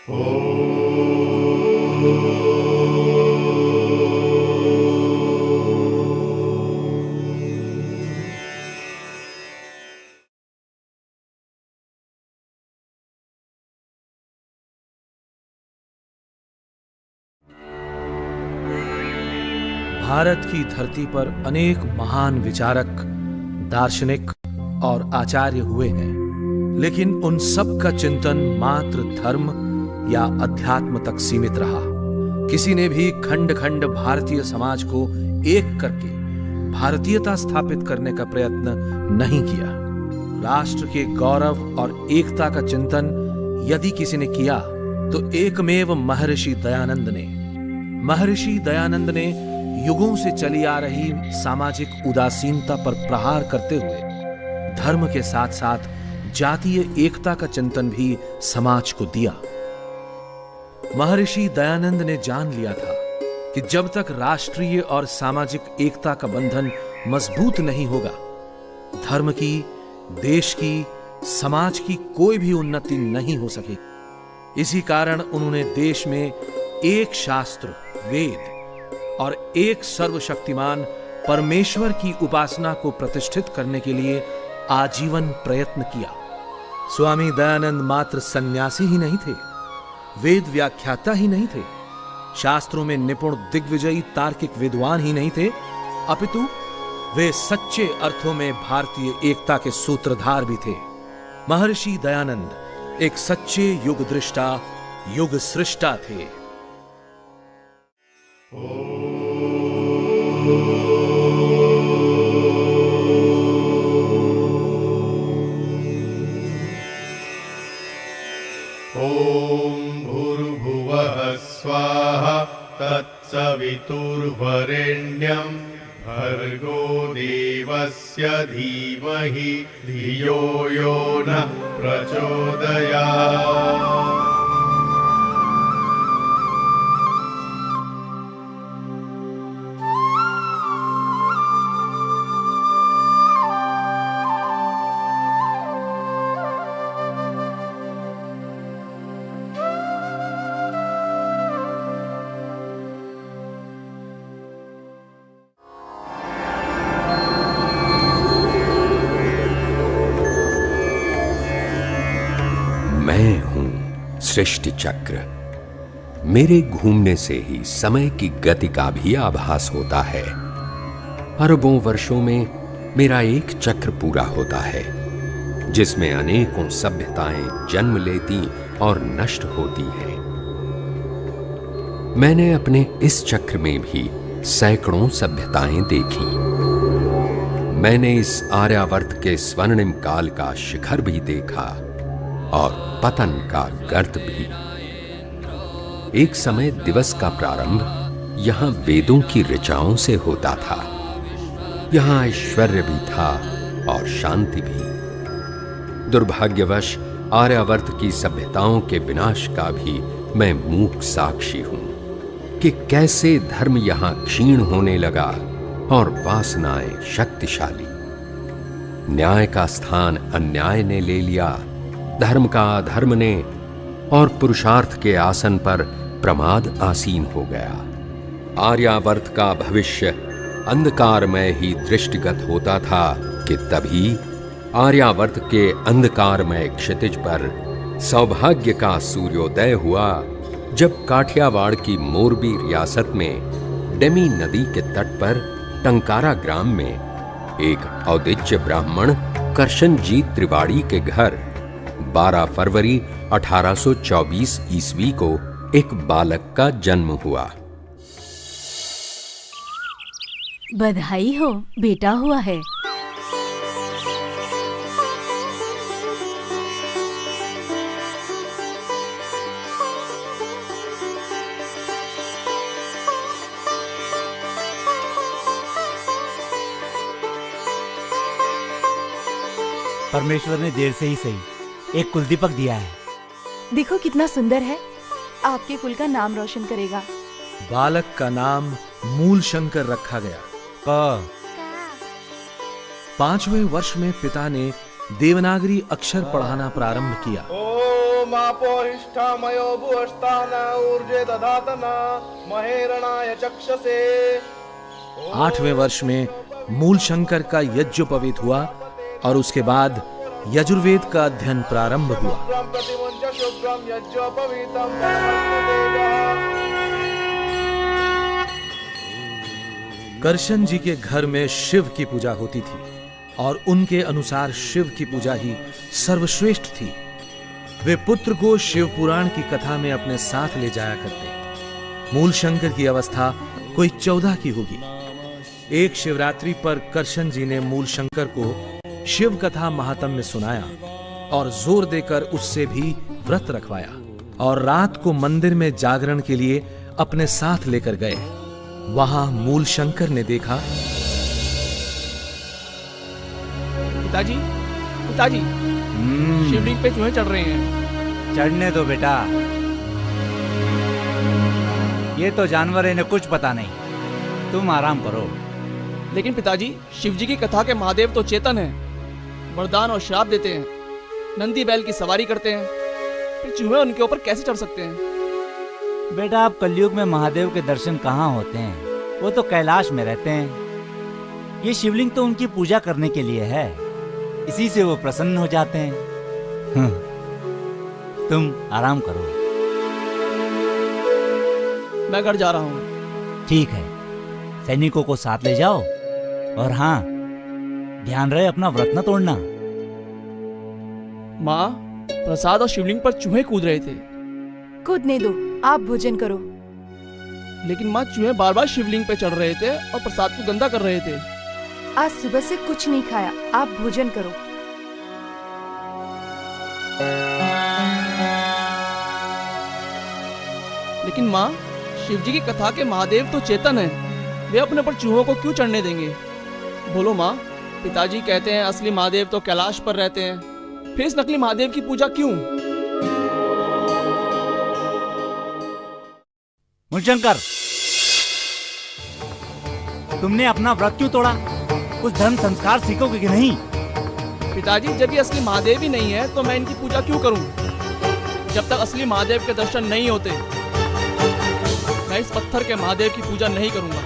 भारत की धरती पर अनेक महान विचारक, दार्शनिक और आचार्य हुए हैं, लेकिन उन सब का चिंतन मात्र धर्म या अध्यात्म तक सीमित रहा। किसी ने भी खंड खंड भारतीय समाज को एक करके भारतीयता स्थापित करने का प्रयत्न नहीं किया। राष्ट्र के गौरव और एकता का चिंतन यदि किसी ने किया तो एकमेव महर्षि दयानंद ने। महर्षि दयानंद ने युगों से चली आ रही सामाजिक उदासीनता पर प्रहार करते हुए धर्म के साथ साथ जातीय एकता का चिंतन भी समाज को दिया। महर्षि दयानंद ने जान लिया था कि जब तक राष्ट्रीय और सामाजिक एकता का बंधन मजबूत नहीं होगा, धर्म की, देश की, समाज की कोई भी उन्नति नहीं हो सकेगी। इसी कारण उन्होंने देश में एक शास्त्र, वेद और एक सर्वशक्तिमान परमेश्वर की उपासना को प्रतिष्ठित करने के लिए आजीवन प्रयत्न किया। स्वामी दयानंद मात्र सन्यासी ही नहीं थे, वेद व्याख्याता ही नहीं थे, शास्त्रों में निपुण दिग्विजयी तार्किक विद्वान ही नहीं थे, अपितु वे सच्चे अर्थों में भारतीय एकता के सूत्रधार भी थे। महर्षि दयानंद एक सच्चे युग दृष्टा, युग सृष्टा थे। स्वाहा तत्सवितुर्वरेण्यं भर्गो देवस्य धीमहि धियो यो नः प्रचोदयात्। मैं हूं सृष्टि चक्र। मेरे घूमने से ही समय की गति का भी आभास होता है। अरबों वर्षों में मेरा एक चक्र पूरा होता है, जिसमें अनेकों सभ्यताएं जन्म लेती और नष्ट होती हैं। मैंने अपने इस चक्र में भी सैकड़ों सभ्यताएं देखी। मैंने इस आर्यावर्त के स्वर्णिम काल का शिखर भी देखा और पतन का गर्त भी। एक समय दिवस का प्रारंभ यहां वेदों की ऋचाओं से होता था। यहां ऐश्वर्य भी था और शांति भी। दुर्भाग्यवश आर्यावर्त की सभ्यताओं के विनाश का भी मैं मूक साक्षी हूं कि कैसे धर्म यहां क्षीण होने लगा और वासनाएं शक्तिशाली। न्याय का स्थान अन्याय ने ले लिया, धर्म का अधर्म ने, और पुरुषार्थ के आसन पर प्रमाद आसीन हो गया। आर्यावर्त का भविष्य अंधकारमय ही दृष्टिगत होता था कि तभी आर्यावर्त के अंधकारमय क्षितिज पर सौभाग्य का सूर्योदय हुआ, जब काठियावाड़ की मोरबी रियासत में डेमी नदी के तट पर टंकारा ग्राम में एक औदिच्य ब्राह्मण करशनजीत त्रिवाड़ी के घर 12 फरवरी 1824 ईस्वी को एक बालक का जन्म हुआ। बधाई हो, बेटा हुआ है। परमेश्वर ने देर से ही सही एक कुलदीपक दिया है। देखो कितना सुंदर है, आपके कुल का नाम रोशन करेगा। बालक का नाम मूलशंकर रखा गया। 5वें वर्ष में पिता ने देवनागरी अक्षर पढ़ाना प्रारंभ किया। ओम ओमापोहिष्ठामयो भुवस्तान ऊर्जे दधातन महेरणाय चक्षसे। 8वें वर्ष में मूल शंकर का यज्ञोपवीत हुआ और उसके बाद यजुर्वेद का अध्ययन प्रारंभ हुआ। करशन जी के घर में शिव की पूजा होती थी और उनके अनुसार शिव की पूजा ही सर्वश्रेष्ठ थी। वे पुत्र को शिव पुराण की कथा में अपने साथ ले जाया करते। मूल शंकर की अवस्था कोई 14 की होगी। एक शिवरात्रि पर करशन जी ने मूल शंकर को शिव कथा महात्म्य सुनाया और जोर देकर उससे भी व्रत रखवाया और रात को मंदिर में जागरण के लिए अपने साथ लेकर गए। वहां मूल शंकर ने देखा, पिताजी, पिताजी, शिवलिंग पे चूहे चढ़ रहे हैं। चढ़ने दो बेटा, ये तो जानवर है, इन्हें कुछ पता नहीं। तुम आराम करो। लेकिन पिताजी, शिवजी की कथा के महादेव तो चेतन है, वरदान और श्राप देते हैं, नंदी बैल की सवारी करते हैं, फिर चूहे उनके ऊपर कैसे चढ़ सकते हैं? बेटा, आप कलयुग में महादेव के दर्शन कहाँ होते हैं? वो तो कैलाश में रहते हैं। ये शिवलिंग तो उनकी पूजा करने के लिए है, इसी से वो प्रसन्न हो जाते हैं। तुम आराम करो। मैं घर जा रहा हूँ। ठीक है, सैनिकों को साथ ले जाओ और हाँ, ध्यान रहे अपना व्रत न तोड़ना। माँ, प्रसाद और शिवलिंग पर चूहे कूद रहे थे। कूदने दो, आप भोजन करो। लेकिन माँ, चूहे बार बार शिवलिंग पे चढ़ रहे थे और प्रसाद को गंदा कर रहे थे। आज सुबह से कुछ नहीं खाया, आप भोजन करो। लेकिन माँ, शिवजी की कथा के महादेव तो चेतन है, वे अपने पर चूहों को क्यों चढ़ने देंगे? बोलो माँ, पिताजी कहते हैं असली महादेव तो कैलाश पर रहते हैं, फिर इस नकली महादेव की पूजा क्यों? मूलशंकर, तुमने अपना व्रत क्यों तोड़ा? कुछ धर्म संस्कार सीखोगे कि नहीं? पिताजी, जब ये असली महादेव ही नहीं है तो मैं इनकी पूजा क्यों करूं? जब तक असली महादेव के दर्शन नहीं होते, मैं इस पत्थर के महादेव की पूजा नहीं करूंगा।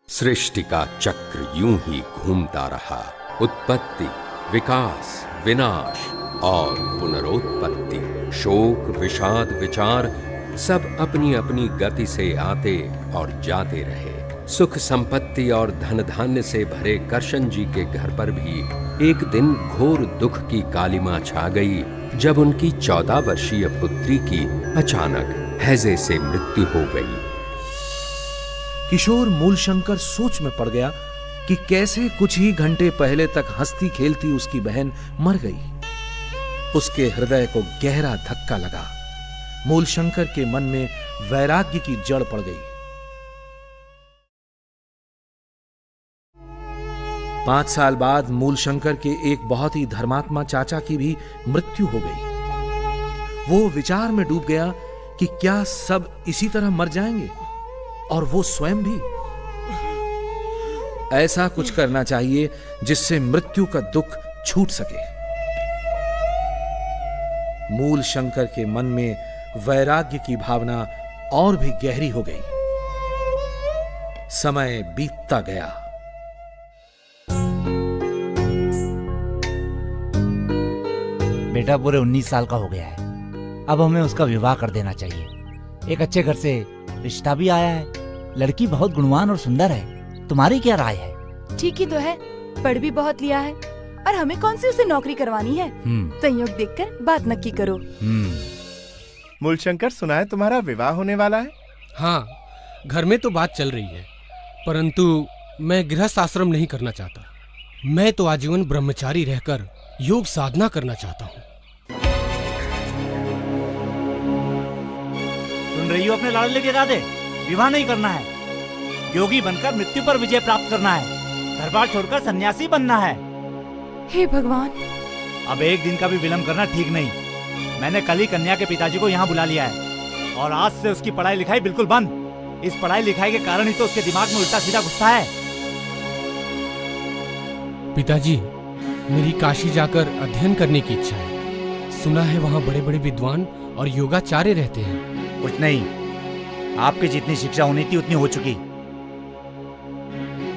सृष्टि का चक्र यूं ही घूमता रहा। उत्पत्ति, विकास, विनाश और पुनरोत्पत्ति, शोक, विषाद, विचार सब अपनी अपनी गति से आते और जाते रहे। सुख संपत्ति और धन धान्य से भरे करशन जी के घर पर भी एक दिन घोर दुख की कालिमा छा गई, जब उनकी 14 वर्षीय पुत्री की अचानक हैजे से मृत्यु हो गई। किशोर मूलशंकर सोच में पड़ गया कि कैसे कुछ ही घंटे पहले तक हंसती खेलती उसकी बहन मर गई। उसके हृदय को गहरा धक्का लगा। मूलशंकर के मन में वैराग्य की जड़ पड़ गई। 5 साल बाद मूलशंकर के एक बहुत ही धर्मात्मा चाचा की भी मृत्यु हो गई। वो विचार में डूब गया कि क्या सब इसी तरह मर जाएंगे और वो स्वयं भी। ऐसा कुछ करना चाहिए जिससे मृत्यु का दुख छूट सके। मूलशंकर के मन में वैराग्य की भावना और भी गहरी हो गई। समय बीतता गया। बेटा पूरे 19 साल का हो गया है, अब हमें उसका विवाह कर देना चाहिए। एक अच्छे घर से रिश्ता भी आया है, लड़की बहुत गुणवान और सुंदर है। तुम्हारी क्या राय है? ठीक ही तो है, पढ़ भी बहुत लिया है और हमें कौन सी उसे नौकरी करवानी है। संयोग देखकर बात नक्की करो। मूलशंकर, सुना है तुम्हारा विवाह होने वाला है? हाँ, घर में तो बात चल रही है, परंतु मैं गृहस्थ आश्रम नहीं करना चाहता। मैं तो आजीवन ब्रह्मचारी रहकर योग साधना करना चाहता हूँ। सुन रही हो अपने लाडले के दादे? विवाह नहीं करना है, योगी बनकर मृत्यु पर विजय प्राप्त करना है, घर बार छोड़कर सन्यासी बनना है। हे भगवान! अब एक दिन का भी विलंब करना ठीक नहीं। मैंने कल ही कन्या के पिताजी को यहाँ बुला लिया है और आज से उसकी पढ़ाई लिखाई बिल्कुल बंद। इस पढ़ाई लिखाई के कारण ही तो उसके दिमाग में उल्टा सीधा घुसता है। पिताजी, मेरी काशी जाकर अध्ययन करने की इच्छा है। सुना है वहाँ बड़े बड़े विद्वान और योगाचार्य रहते हैं। कुछ नहीं, आपकी जितनी शिक्षा होनी थी उतनी हो चुकी।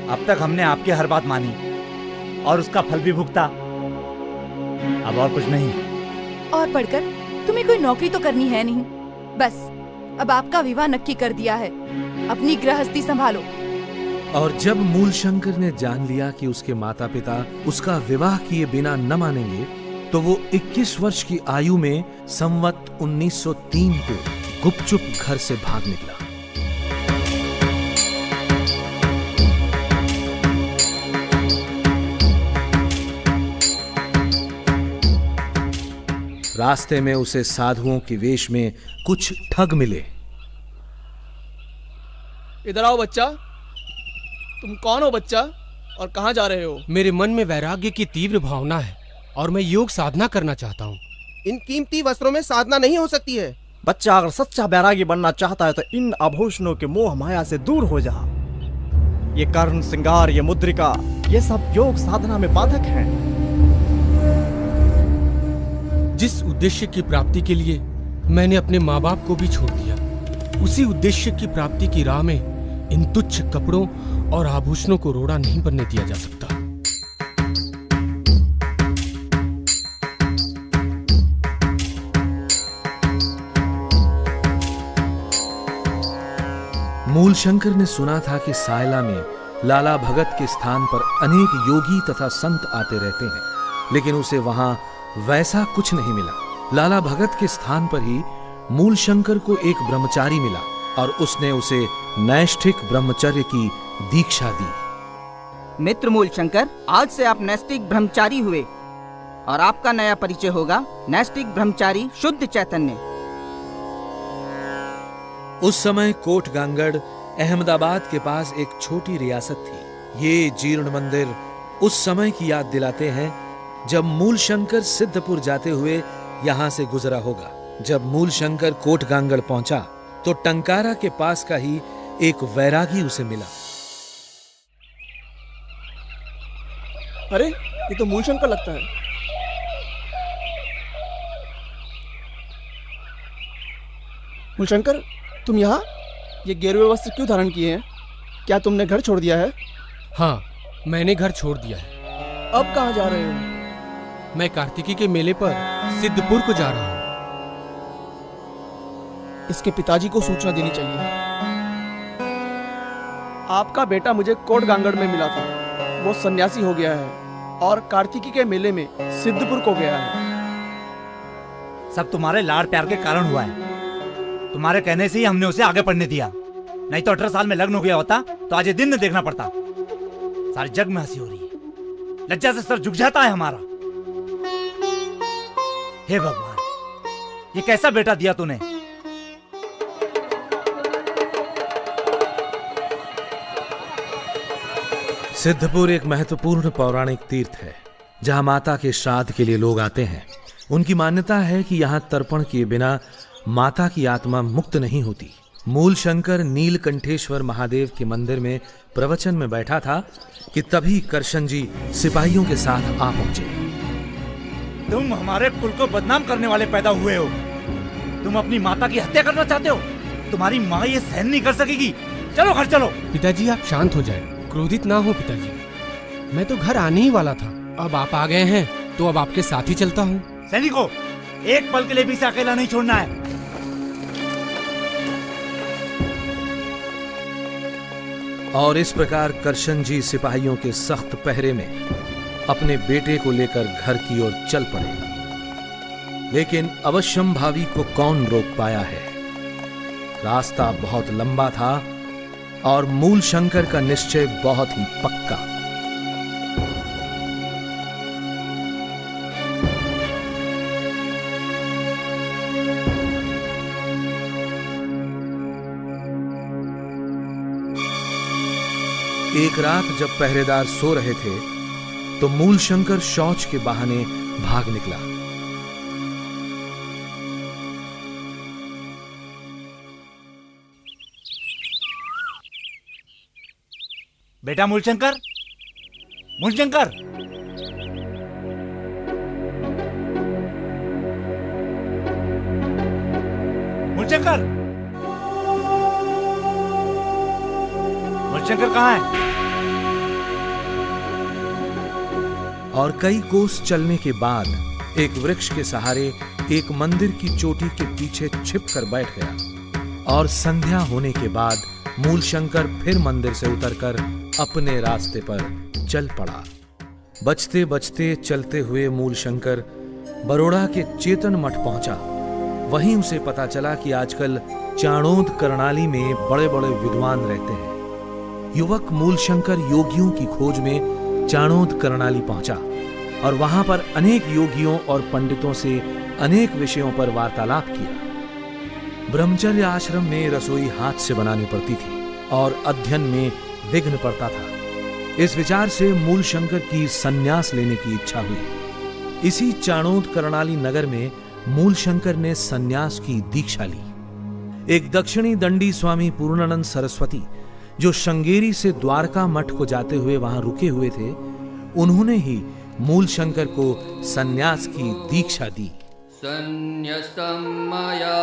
अब तक हमने आपकी हर बात मानी और उसका फल भी भुगता। अब और कुछ नहीं। और पढ़कर तुम्हें कोई नौकरी तो करनी है नहीं। बस अब आपका विवाह नक्की कर दिया है। अपनी गृहस्थी संभालो। और जब मूलशंकर ने जान लिया कि उसके माता पिता उसका विवाह किए बिना न मानेंगे, तो वो 21 वर्ष की आयु में संवत 1903 को गुपचुप घर से भाग निकला। रास्ते में उसे साधुओं के वेश में कुछ ठग मिले। इधर आओ बच्चा। तुम कौन हो बच्चा, और कहाँ जा रहे हो? मेरे मन में वैराग्य की तीव्र भावना है और मैं योग साधना करना चाहता हूँ। इन कीमती वस्त्रों में साधना नहीं हो सकती है। बच्चा अगर सच्चा बैरागी बनना चाहता है तो इन आभूषणों के मोह माया से दूर हो जा। ये कर्ण श्रृंगार, ये मुद्रिका, ये सब योग साधना में बाधक हैं। जिस उद्देश्य की प्राप्ति के लिए मैंने अपने माँ बाप को भी छोड़ दिया, उसी उद्देश्य की प्राप्ति की राह में इन तुच्छ कपड़ों और आभूषणों को रोड़ा नहीं बनने दिया जा सकता। मूलशंकर ने सुना था कि सायला में लाला भगत के स्थान पर अनेक योगी तथा संत आते रहते हैं, लेकिन उसे वहां वैसा कुछ नहीं मिला। लाला भगत के स्थान पर ही मूलशंकर को एक ब्रह्मचारी मिला और उसने उसे नैष्ठिक ब्रह्मचर्य की दीक्षा दी। मित्र मूलशंकर, आज से आप नैष्ठिक ब्रह्मचारी हुए और आपका नया परिचय होगा नैष्ठिक ब्रह्मचारी शुद्ध चैतन्य। उस समय कोट गांगड़ अहमदाबाद के पास एक छोटी रियासत थी। ये जीर्ण मंदिर उस समय की याद दिलाते हैं जब मूलशंकर सिद्धपुर जाते हुए यहां से गुजरा होगा। जब मूलशंकर कोट गांगड़ पहुंचा तो टंकारा के पास का ही एक वैरागी उसे मिला। अरे ये तो मूलशंकर लगता है। मूलशंकर, तुम यहाँ ये गेरुए वस्त्र क्यों धारण किए हैं? क्या तुमने घर छोड़ दिया है? हाँ, मैंने घर छोड़ दिया है। अब कहाँ जा रहे हो? मैं कार्तिकी के मेले पर सिद्धपुर को जा रहा हूँ। इसके पिताजी को सूचना देनी चाहिए। आपका बेटा मुझे कोट गांगड़ में मिला था। वो सन्यासी हो गया है और कार्तिकी के मेले में सिद्धपुर को गया है। सब तुम्हारे लाड़ प्यार के कारण हुआ है। तुम्हारे कहने से ही हमने उसे आगे पढ़ने दिया, नहीं तो 18 साल में लग्न हो गया होता तो आज ये दिन न देखना पड़ता। सारे जग में हंसी हो रही है, लज्जा से सर झुक जाता है हमारा। हे भगवान, ये कैसा बेटा दिया तूने। सिद्धपुर एक महत्वपूर्ण पौराणिक तीर्थ है जहां माता के श्राद्ध के लिए लोग आते हैं। उनकी मान्यता है कि यहां तर्पण किए बिना माता की आत्मा मुक्त नहीं होती। मूलशंकर नीलकंठेश्वर महादेव के मंदिर में प्रवचन में बैठा था कि तभी करशन जी सिपाहियों के साथ आ पहुंचे। तुम हमारे कुल को बदनाम करने वाले पैदा हुए हो। तुम अपनी माता की हत्या करना चाहते हो। तुम्हारी माँ ये सहन नहीं कर सकेगी। चलो घर चलो। पिताजी आप शांत हो जाएं, क्रोधित ना हो पिताजी। मैं तो घर आने ही वाला था, अब आप आ गए हैं तो अब आपके साथ ही चलता हूँ। सैनिकों, एक पल के लिए भी इसे अकेला नहीं छोड़ना है। और इस प्रकार करशन जी सिपाहियों के सख्त पहरे में अपने बेटे को लेकर घर की ओर चल पड़े। लेकिन अवश्यंभावी को कौन रोक पाया है। रास्ता बहुत लंबा था और मूलशंकर का निश्चय बहुत ही पक्का। एक रात जब पहरेदार सो रहे थे तो मूलशंकर शौच के बहाने भाग निकला। बेटा मूलशंकर, मूलशंकर, मूलशंकर! मूलशंकर कहाँ है? और कई कोस चलने के बाद एक वृक्ष के सहारे एक मंदिर की चोटी के पीछे छिपकर बैठ गया। और संध्या होने के बाद मूलशंकर फिर मंदिर से उतरकर अपने रास्ते पर चल पड़ा। बचते बचते चलते हुए मूलशंकर बरोड़ा के चेतन मठ पहुंचा। वहीं उसे पता चला कि आजकल चाणोद करनाली में बड़े बड़े विद्वान रहते हैं। युवक मूलशंकर योगियों की खोज में चाणोद करनाली पहुंचा और वहां पर अनेक योगियों और पंडितों से अनेक विषयों पर वार्तालाप किया। ब्रह्मचर्य आश्रम में रसोई हाथ से बनानी पड़ती थी और अध्ययन में विघ्न पड़ता था। इस विचार से मूलशंकर की संन्यास लेने की इच्छा हुई। इसी चाणोद करनाली नगर में मूलशंकर ने संन्यास की दीक्षा ली। एक दक्षिणी दंडी स्वामी पूर्णानंद सरस्वती जो श्रृंगेरी से द्वारका मठ को जाते हुए वहां रुके हुए थे, उन्होंने ही मूलशंकर को संन्यास की दीक्षा दी। संन्यस्तं मया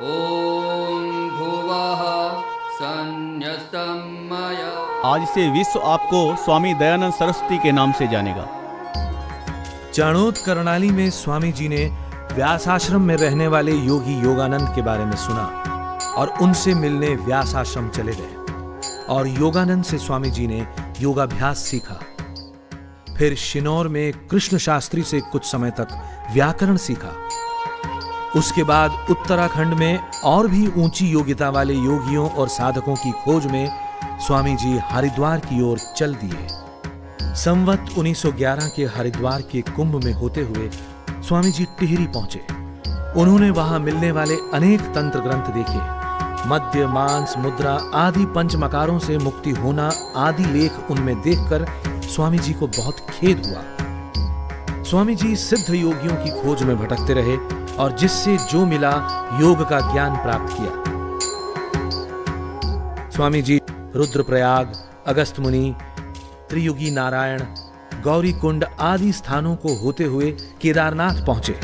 ओम भुवः संन्यस्तं मया। आज से विश्व आपको स्वामी दयानंद सरस्वती के नाम से जानेगा। चाणोद करनाली में स्वामी जी ने व्यास आश्रम में रहने वाले योगी योगानंद के बारे में सुना और उनसे मिलने व्यास आश्रम चले गए। और योगानंद से स्वामी जी ने योगाभ्यास सीखा। फिर शिनौर में कृष्ण शास्त्री से कुछ समय तक व्याकरण सीखा। उसके बाद उत्तराखंड में और भी ऊंची योग्यता वाले योगियों और साधकों की खोज में स्वामी जी हरिद्वार की ओर चल दिए। संवत 1911 के हरिद्वार के कुंभ में होते हुए स्वामी जी टिहरी पहुंचे। उन्होंने वहां मिलने वाले अनेक तंत्र ग्रंथ देखे। मद्य, मांस, मुद्रा आदि पंचमकारों से मुक्ति होना आदि लेख उनमें देखकर स्वामी जी को बहुत खेद हुआ। स्वामी जी सिद्ध योगियों की खोज में भटकते रहे और जिससे जो मिला योग का ज्ञान प्राप्त किया। स्वामी जी रुद्रप्रयाग, अगस्त मुनि, त्रियुगी नारायण, गौरी कुंड आदि स्थानों को होते हुए केदारनाथ पहुंचे।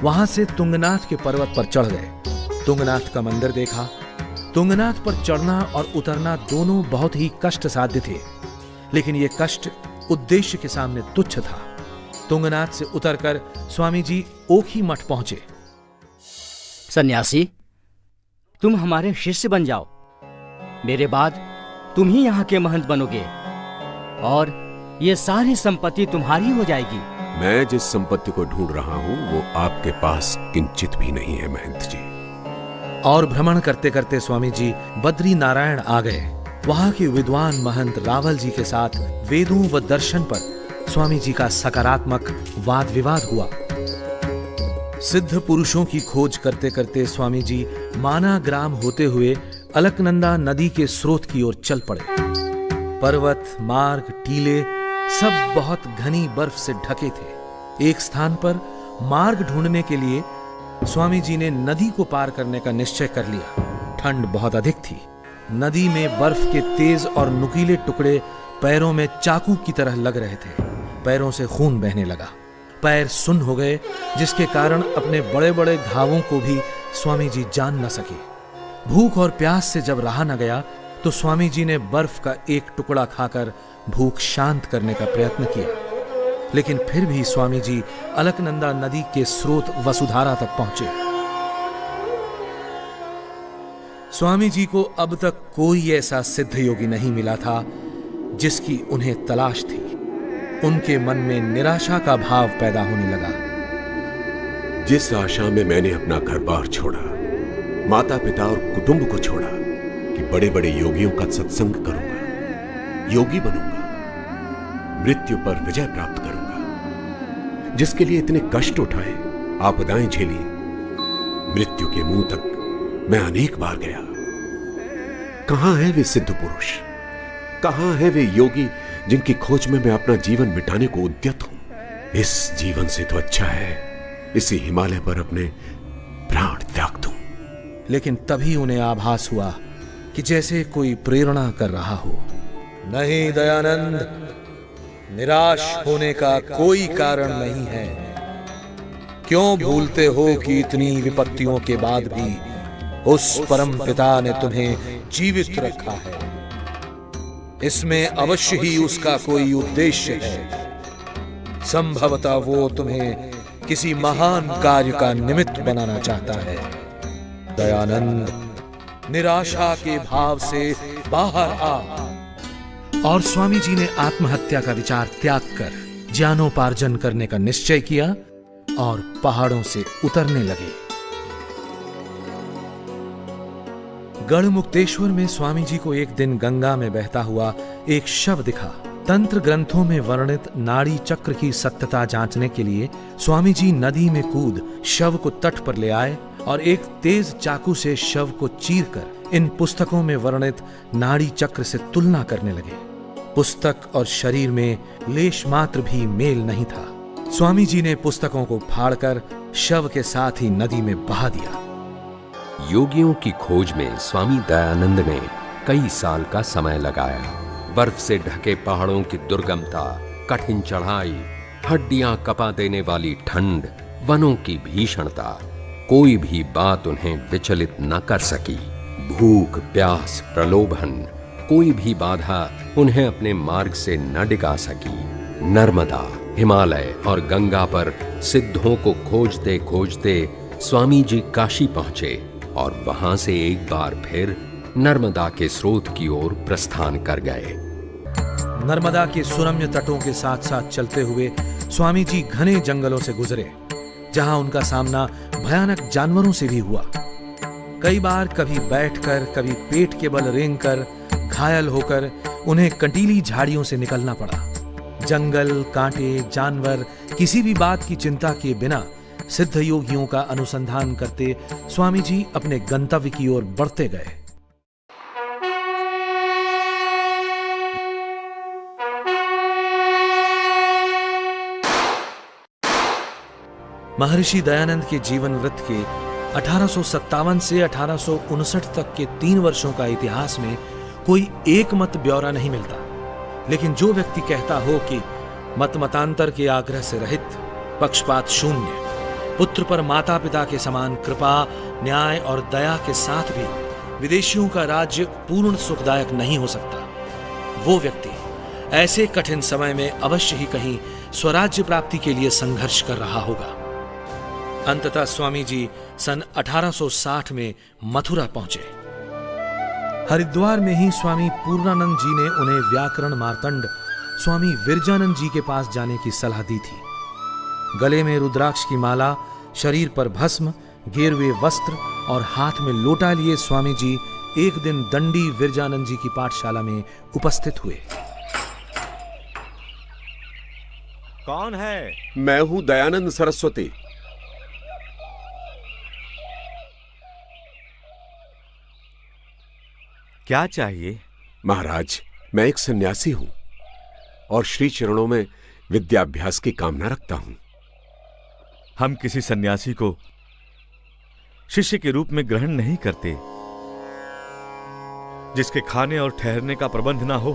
वहां से तुंगनाथ के पर्वत पर चढ़ गए। तुंगनाथ का मंदिर देखा। तुंगनाथ पर चढ़ना और उतरना दोनों बहुत ही कष्ट साध्य थे, लेकिन यह कष्ट उद्देश्य के सामने तुच्छ था। तुंगनाथ से उतरकर स्वामी जी ओखी मठ पहुंचे। सन्यासी, तुम हमारे शिष्य बन जाओ। मेरे बाद तुम ही यहाँ के महंत बनोगे और ये सारी संपत्ति तुम्हारी हो जाएगी। मैं जिस संपत्ति को ढूंढ रहा हूँ वो आपके पास किंचित भी नहीं है महंत जी। और भ्रमण करते करते स्वामी जी बद्री नारायण आ गए। वहां के विद्वान महंत रावल जी के साथ वेदों व दर्शन पर स्वामी जी का सकारात्मक वाद विवाद हुआ। सिद्ध पुरुषों की खोज करते करते स्वामी जी माना ग्राम होते हुए अलकनंदा नदी के स्रोत की ओर चल पड़े। पर्वत, मार्ग, टीले सब बहुत घनी बर्फ से ढके थे। एक स्थान पर मार्ग ढूंढने के लिए स्वामी जी ने नदी को पार करने का निश्चय कर लिया। ठंड बहुत अधिक थी। नदी में बर्फ के तेज और नुकीले टुकड़े पैरों में चाकू की तरह लग रहे थे। पैरों से खून बहने लगा। पैर सुन्न हो गए, जिसके कारण अपने बड़े बड़े घावों को भी स्वामी जी जान न सके। भूख और प्यास से जब रहा न गया तो स्वामी जी ने बर्फ का एक टुकड़ा खाकर भूख शांत करने का प्रयत्न किया, लेकिन फिर भी स्वामी जी अलकनंदा नदी के स्रोत वसुधारा तक पहुंचे। स्वामी जी को अब तक कोई ऐसा सिद्ध योगी नहीं मिला था जिसकी उन्हें तलाश थी। उनके मन में निराशा का भाव पैदा होने लगा। जिस आशा में मैंने अपना घर बार छोड़ा, माता पिता और कुटुंब को छोड़ा कि बड़े बड़े योगियों का सत्संग करूंगा, योगी बनूंगा, मृत्यु पर विजय प्राप्त करूंगा, जिसके लिए इतने कष्ट उठाए, आपदाएं झेली, मृत्यु के मुंह तक मैं अनेक बार गया। कहां है वे सिद्ध पुरुष? कहां है वे योगी जिनकी खोज में मैं अपना जीवन मिटाने को उद्यत हूं? इस जीवन से तो अच्छा है इसी हिमालय पर अपने प्राण त्याग दूं। लेकिन तभी उन्हें आभास हुआ कि जैसे कोई प्रेरणा कर रहा हो। नहीं दयानंद, निराश होने का कोई कारण नहीं है। क्यों भूलते हो कि इतनी विपत्तियों के बाद भी उस परम पिता ने तुम्हें जीवित रखा है? इसमें अवश्य ही उसका कोई उद्देश्य है। संभवतः वो तुम्हें किसी महान कार्य का निमित्त बनाना चाहता है। दयानंद, निराशा के भाव से बाहर आ। और स्वामी जी ने आत्महत्या का विचार त्याग कर ज्ञानोपार्जन करने का निश्चय किया और पहाड़ों से उतरने लगे। गढ़मुक्तेश्वर में स्वामी जी को एक दिन गंगा में बहता हुआ एक शव दिखा। तंत्र ग्रंथों में वर्णित नाड़ी चक्र की सत्यता जांचने के लिए स्वामी जी नदी में कूद शव को तट पर ले आए और एक तेज चाकू से शव को चीरकर इन पुस्तकों में वर्णित नाड़ी चक्र से तुलना करने लगे। पुस्तक और शरीर में लेश मात्र भी मेल नहीं था। स्वामी जी ने पुस्तकों को फाड़कर शव के साथ ही नदी में बहा दिया। योगियों की खोज में स्वामी दयानंद ने कई साल का समय लगाया। बर्फ से ढके पहाड़ों की दुर्गमता, कठिन चढ़ाई, हड्डियां कपा देने वाली ठंड, वनों की भीषणता, कोई भी बात उन्हें विचलित न कर सकी। भूख, प्यास, प्रलोभन, कोई भी बाधा उन्हें अपने मार्ग से न डिगा सकी। नर्मदा, हिमालय और गंगा पर सिद्धों को खोजते खोजते स्वामी जी काशी पहुंचे और वहां से एक बार फिर नर्मदा के स्रोत की ओर प्रस्थान कर गए। नर्मदा के सुरम्य तटों के साथ साथ चलते हुए स्वामी जी घने जंगलों से गुजरे, जहां उनका सामना भयानक जानवरों से भी हुआ। कई बार कभी बैठकर, कभी पेट के बल रेंगकर, घायल होकर उन्हें कंटीली झाड़ियों से निकलना पड़ा। जंगल, कांटे, जानवर, किसी भी बात की चिंता किए बिना सिद्ध योगियों का अनुसंधान करते स्वामी जी अपने गंतव्य की ओर बढ़ते गए। महर्षि दयानंद के जीवन वृत्त के 1857 से 1859 तक के 3 वर्षों का इतिहास में कोई एक मत ब्यौरा नहीं मिलता, लेकिन जो व्यक्ति कहता हो कि मतांतर के आग्रह से रहित, पक्षपात शून्य, पुत्र पर माता पिता के समान कृपा, न्याय और दया के साथ भी विदेशियों का राज्य पूर्ण सुखदायक नहीं हो सकता, वो व्यक्ति ऐसे कठिन समय में अवश्य ही कहीं स्वराज्य प्राप्ति के लिए संघर्ष कर रहा होगा। अंततः स्वामी जी सन 1860 में मथुरा पहुंचे। हरिद्वार में ही स्वामी पूर्णानंद जी ने उन्हें व्याकरण मार्तंड स्वामी विरजानंद जी के पास जाने की सलाह दी थी। गले में रुद्राक्ष की माला, शरीर पर भस्म, गेरुए वस्त्र और हाथ में लोटा लिए स्वामी जी एक दिन दंडी विरजानंद जी की पाठशाला में उपस्थित हुए। कौन है? मैं हूं दयानंद सरस्वती। क्या चाहिए? महाराज, मैं एक सन्यासी हूं और श्री चरणों में विद्याभ्यास की कामना रखता हूं। हम किसी सन्यासी को शिष्य के रूप में ग्रहण नहीं करते। जिसके खाने और ठहरने का प्रबंध ना हो,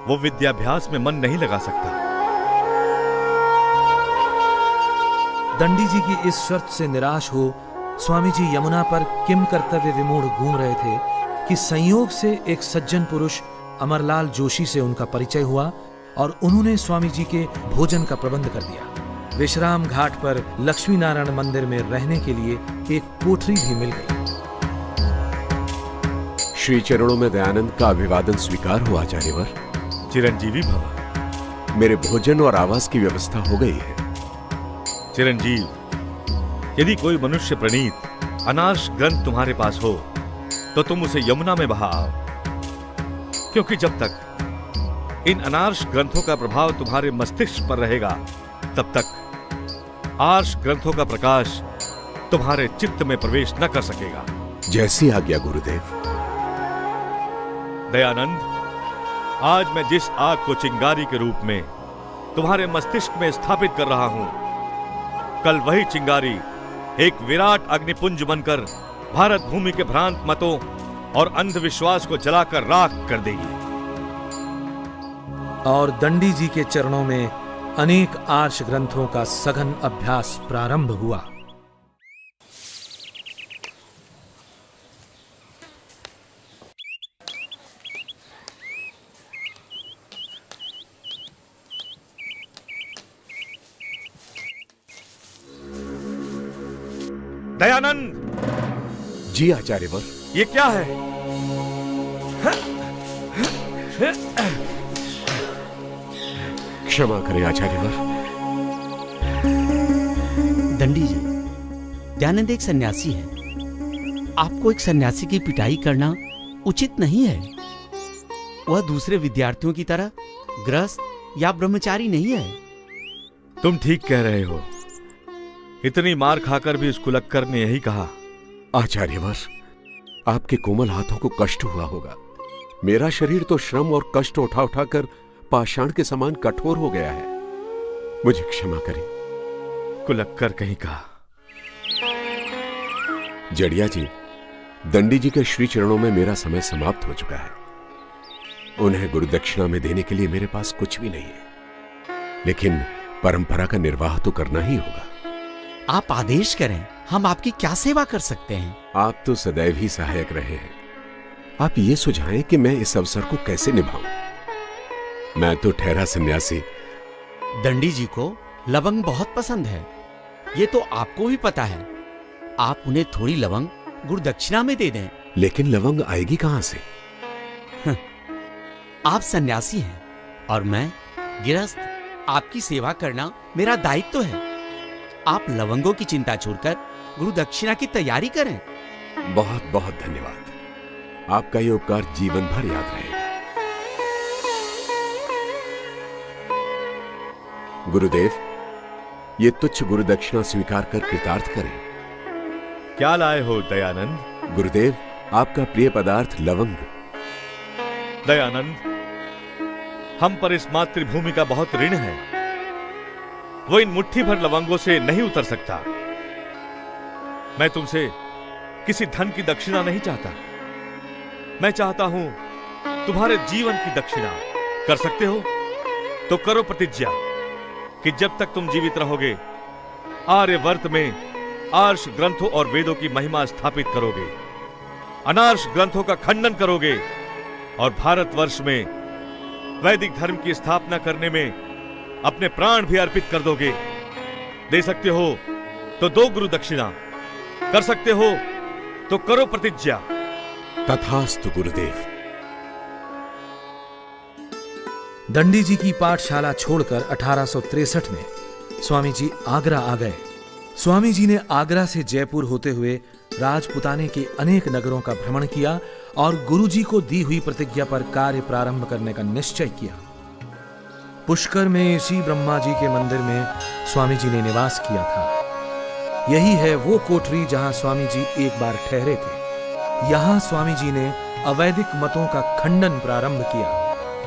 वो विद्याभ्यास में मन नहीं लगा सकता। दंडी जी की इस शर्त से निराश हो स्वामी जी यमुना पर किम कर्तव्य विमूढ़ घूम रहे थे कि संयोग से एक सज्जन पुरुष अमरलाल जोशी से उनका परिचय हुआ और उन्होंने स्वामी जी के भोजन का प्रबंध कर दिया। विश्राम घाट पर लक्ष्मी नारायण मंदिर में रहने के लिए एक कोठरी भी मिल गई। श्री चरणों में दयानंद का अभिवादन स्वीकार हुआ आचार्यवर। चिरंजीवी भव। मेरे भोजन और आवास की व्यवस्था हो गई है। चिरंजीव, यदि कोई मनुष्य प्रणीत अनार्ष ग्रंथ तुम्हारे पास हो तो तुम उसे यमुना में बहा आओ, क्योंकि जब तक इन अनार्ष ग्रंथों का प्रभाव तुम्हारे मस्तिष्क पर रहेगा, तब तक आर्ष ग्रंथों का प्रकाश तुम्हारे चित्त में प्रवेश न कर सकेगा। जैसी आज्ञा गुरुदेव। दयानंद, आज मैं जिस आग को चिंगारी के रूप में तुम्हारे मस्तिष्क में स्थापित कर रहा हूं, कल वही चिंगारी एक विराट अग्निपुंज बनकर भारत भूमि के भ्रांत मतों और अंधविश्वास को जलाकर राख कर देगी। और दंडी जी के चरणों में अनेक आर्ष ग्रंथों का सघन अभ्यास प्रारंभ हुआ। दयानंद जी आचार्यवर। ये क्या है? क्षमा करें आचार्यवर। दंडी जी, दयानंद एक सन्यासी है। आपको एक सन्यासी की पिटाई करना उचित नहीं है। वह दूसरे विद्यार्थियों की तरह गृहस्थ या ब्रह्मचारी नहीं है। तुम ठीक कह रहे हो। इतनी मार खाकर भी उस कुलक्कर ने यही कहा। आचार्यवर, आपके कोमल हाथों को कष्ट हुआ होगा। मेरा शरीर तो श्रम और कष्ट उठा उठाकर पाषाण के समान कठोर हो गया है। मुझे क्षमा करें। कुलक्कर कहीं का। जड़िया जी, दंडी जी के श्री चरणों में मेरा समय समाप्त हो चुका है। उन्हें गुरु दक्षिणा में देने के लिए मेरे पास कुछ भी नहीं है, लेकिन परंपरा का निर्वाह तो करना ही होगा। आप आदेश करें, हम आपकी क्या सेवा कर सकते हैं? आप तो सदैव ही सहायक रहे हैं। आप ये सुझाएं कि मैं इस अवसर को कैसे निभाऊं। मैं तो ठहरा सन्यासी। दंडी जी को लवंग बहुत पसंद है, ये तो आपको भी पता है। आप उन्हें थोड़ी लवंग गुरु दक्षिणा में दे दें। लेकिन लवंग आएगी कहां से? आप सन्यासी हैं और मैं गृहस्थ। आपकी सेवा करना मेरा दायित्व है। आप लवंगों की चिंता छोड़कर गुरु दक्षिणा की तैयारी करें। बहुत बहुत धन्यवाद। आपका ये उपकार जीवन भर याद रहेगा। गुरुदेव, ये तुच्छ गुरु दक्षिणा स्वीकार कर कृतार्थ करें। क्या लाए हो दयानंद? गुरुदेव, आपका प्रिय पदार्थ लवंग। दयानंद, हम पर इस मातृभूमि का बहुत ऋण है। वो इन मुट्ठी भर लवंगों से नहीं उतर सकता। मैं तुमसे किसी धन की दक्षिणा नहीं चाहता। मैं चाहता हूं तुम्हारे जीवन की दक्षिणा। कर सकते हो तो करो प्रतिज्ञा कि जब तक तुम जीवित रहोगे आर्यवर्त में आर्ष ग्रंथों और वेदों की महिमा स्थापित करोगे, अनार्ष ग्रंथों का खंडन करोगे और भारतवर्ष में वैदिक धर्म की स्थापना करने में अपने प्राण भी अर्पित कर दोगे। दे सकते हो तो दो गुरु दक्षिणा, कर सकते हो तो करो प्रतिज्ञा। तथास्तु गुरुदेव। दंडी जी की पाठशाला छोड़कर 1863 में स्वामी जी आगरा आ गए। स्वामी जी ने आगरा से जयपुर होते हुए राजपुताने के अनेक नगरों का भ्रमण किया और गुरु जी को दी हुई प्रतिज्ञा पर कार्य प्रारंभ करने का निश्चय किया। पुष्कर में इसी ब्रह्मा जी के मंदिर में स्वामी जी ने निवास किया था। यही है वो कोठरी जहां स्वामी जी एक बार ठहरे थे। यहां स्वामी जी ने अवैदिक मतों का खंडन प्रारंभ किया।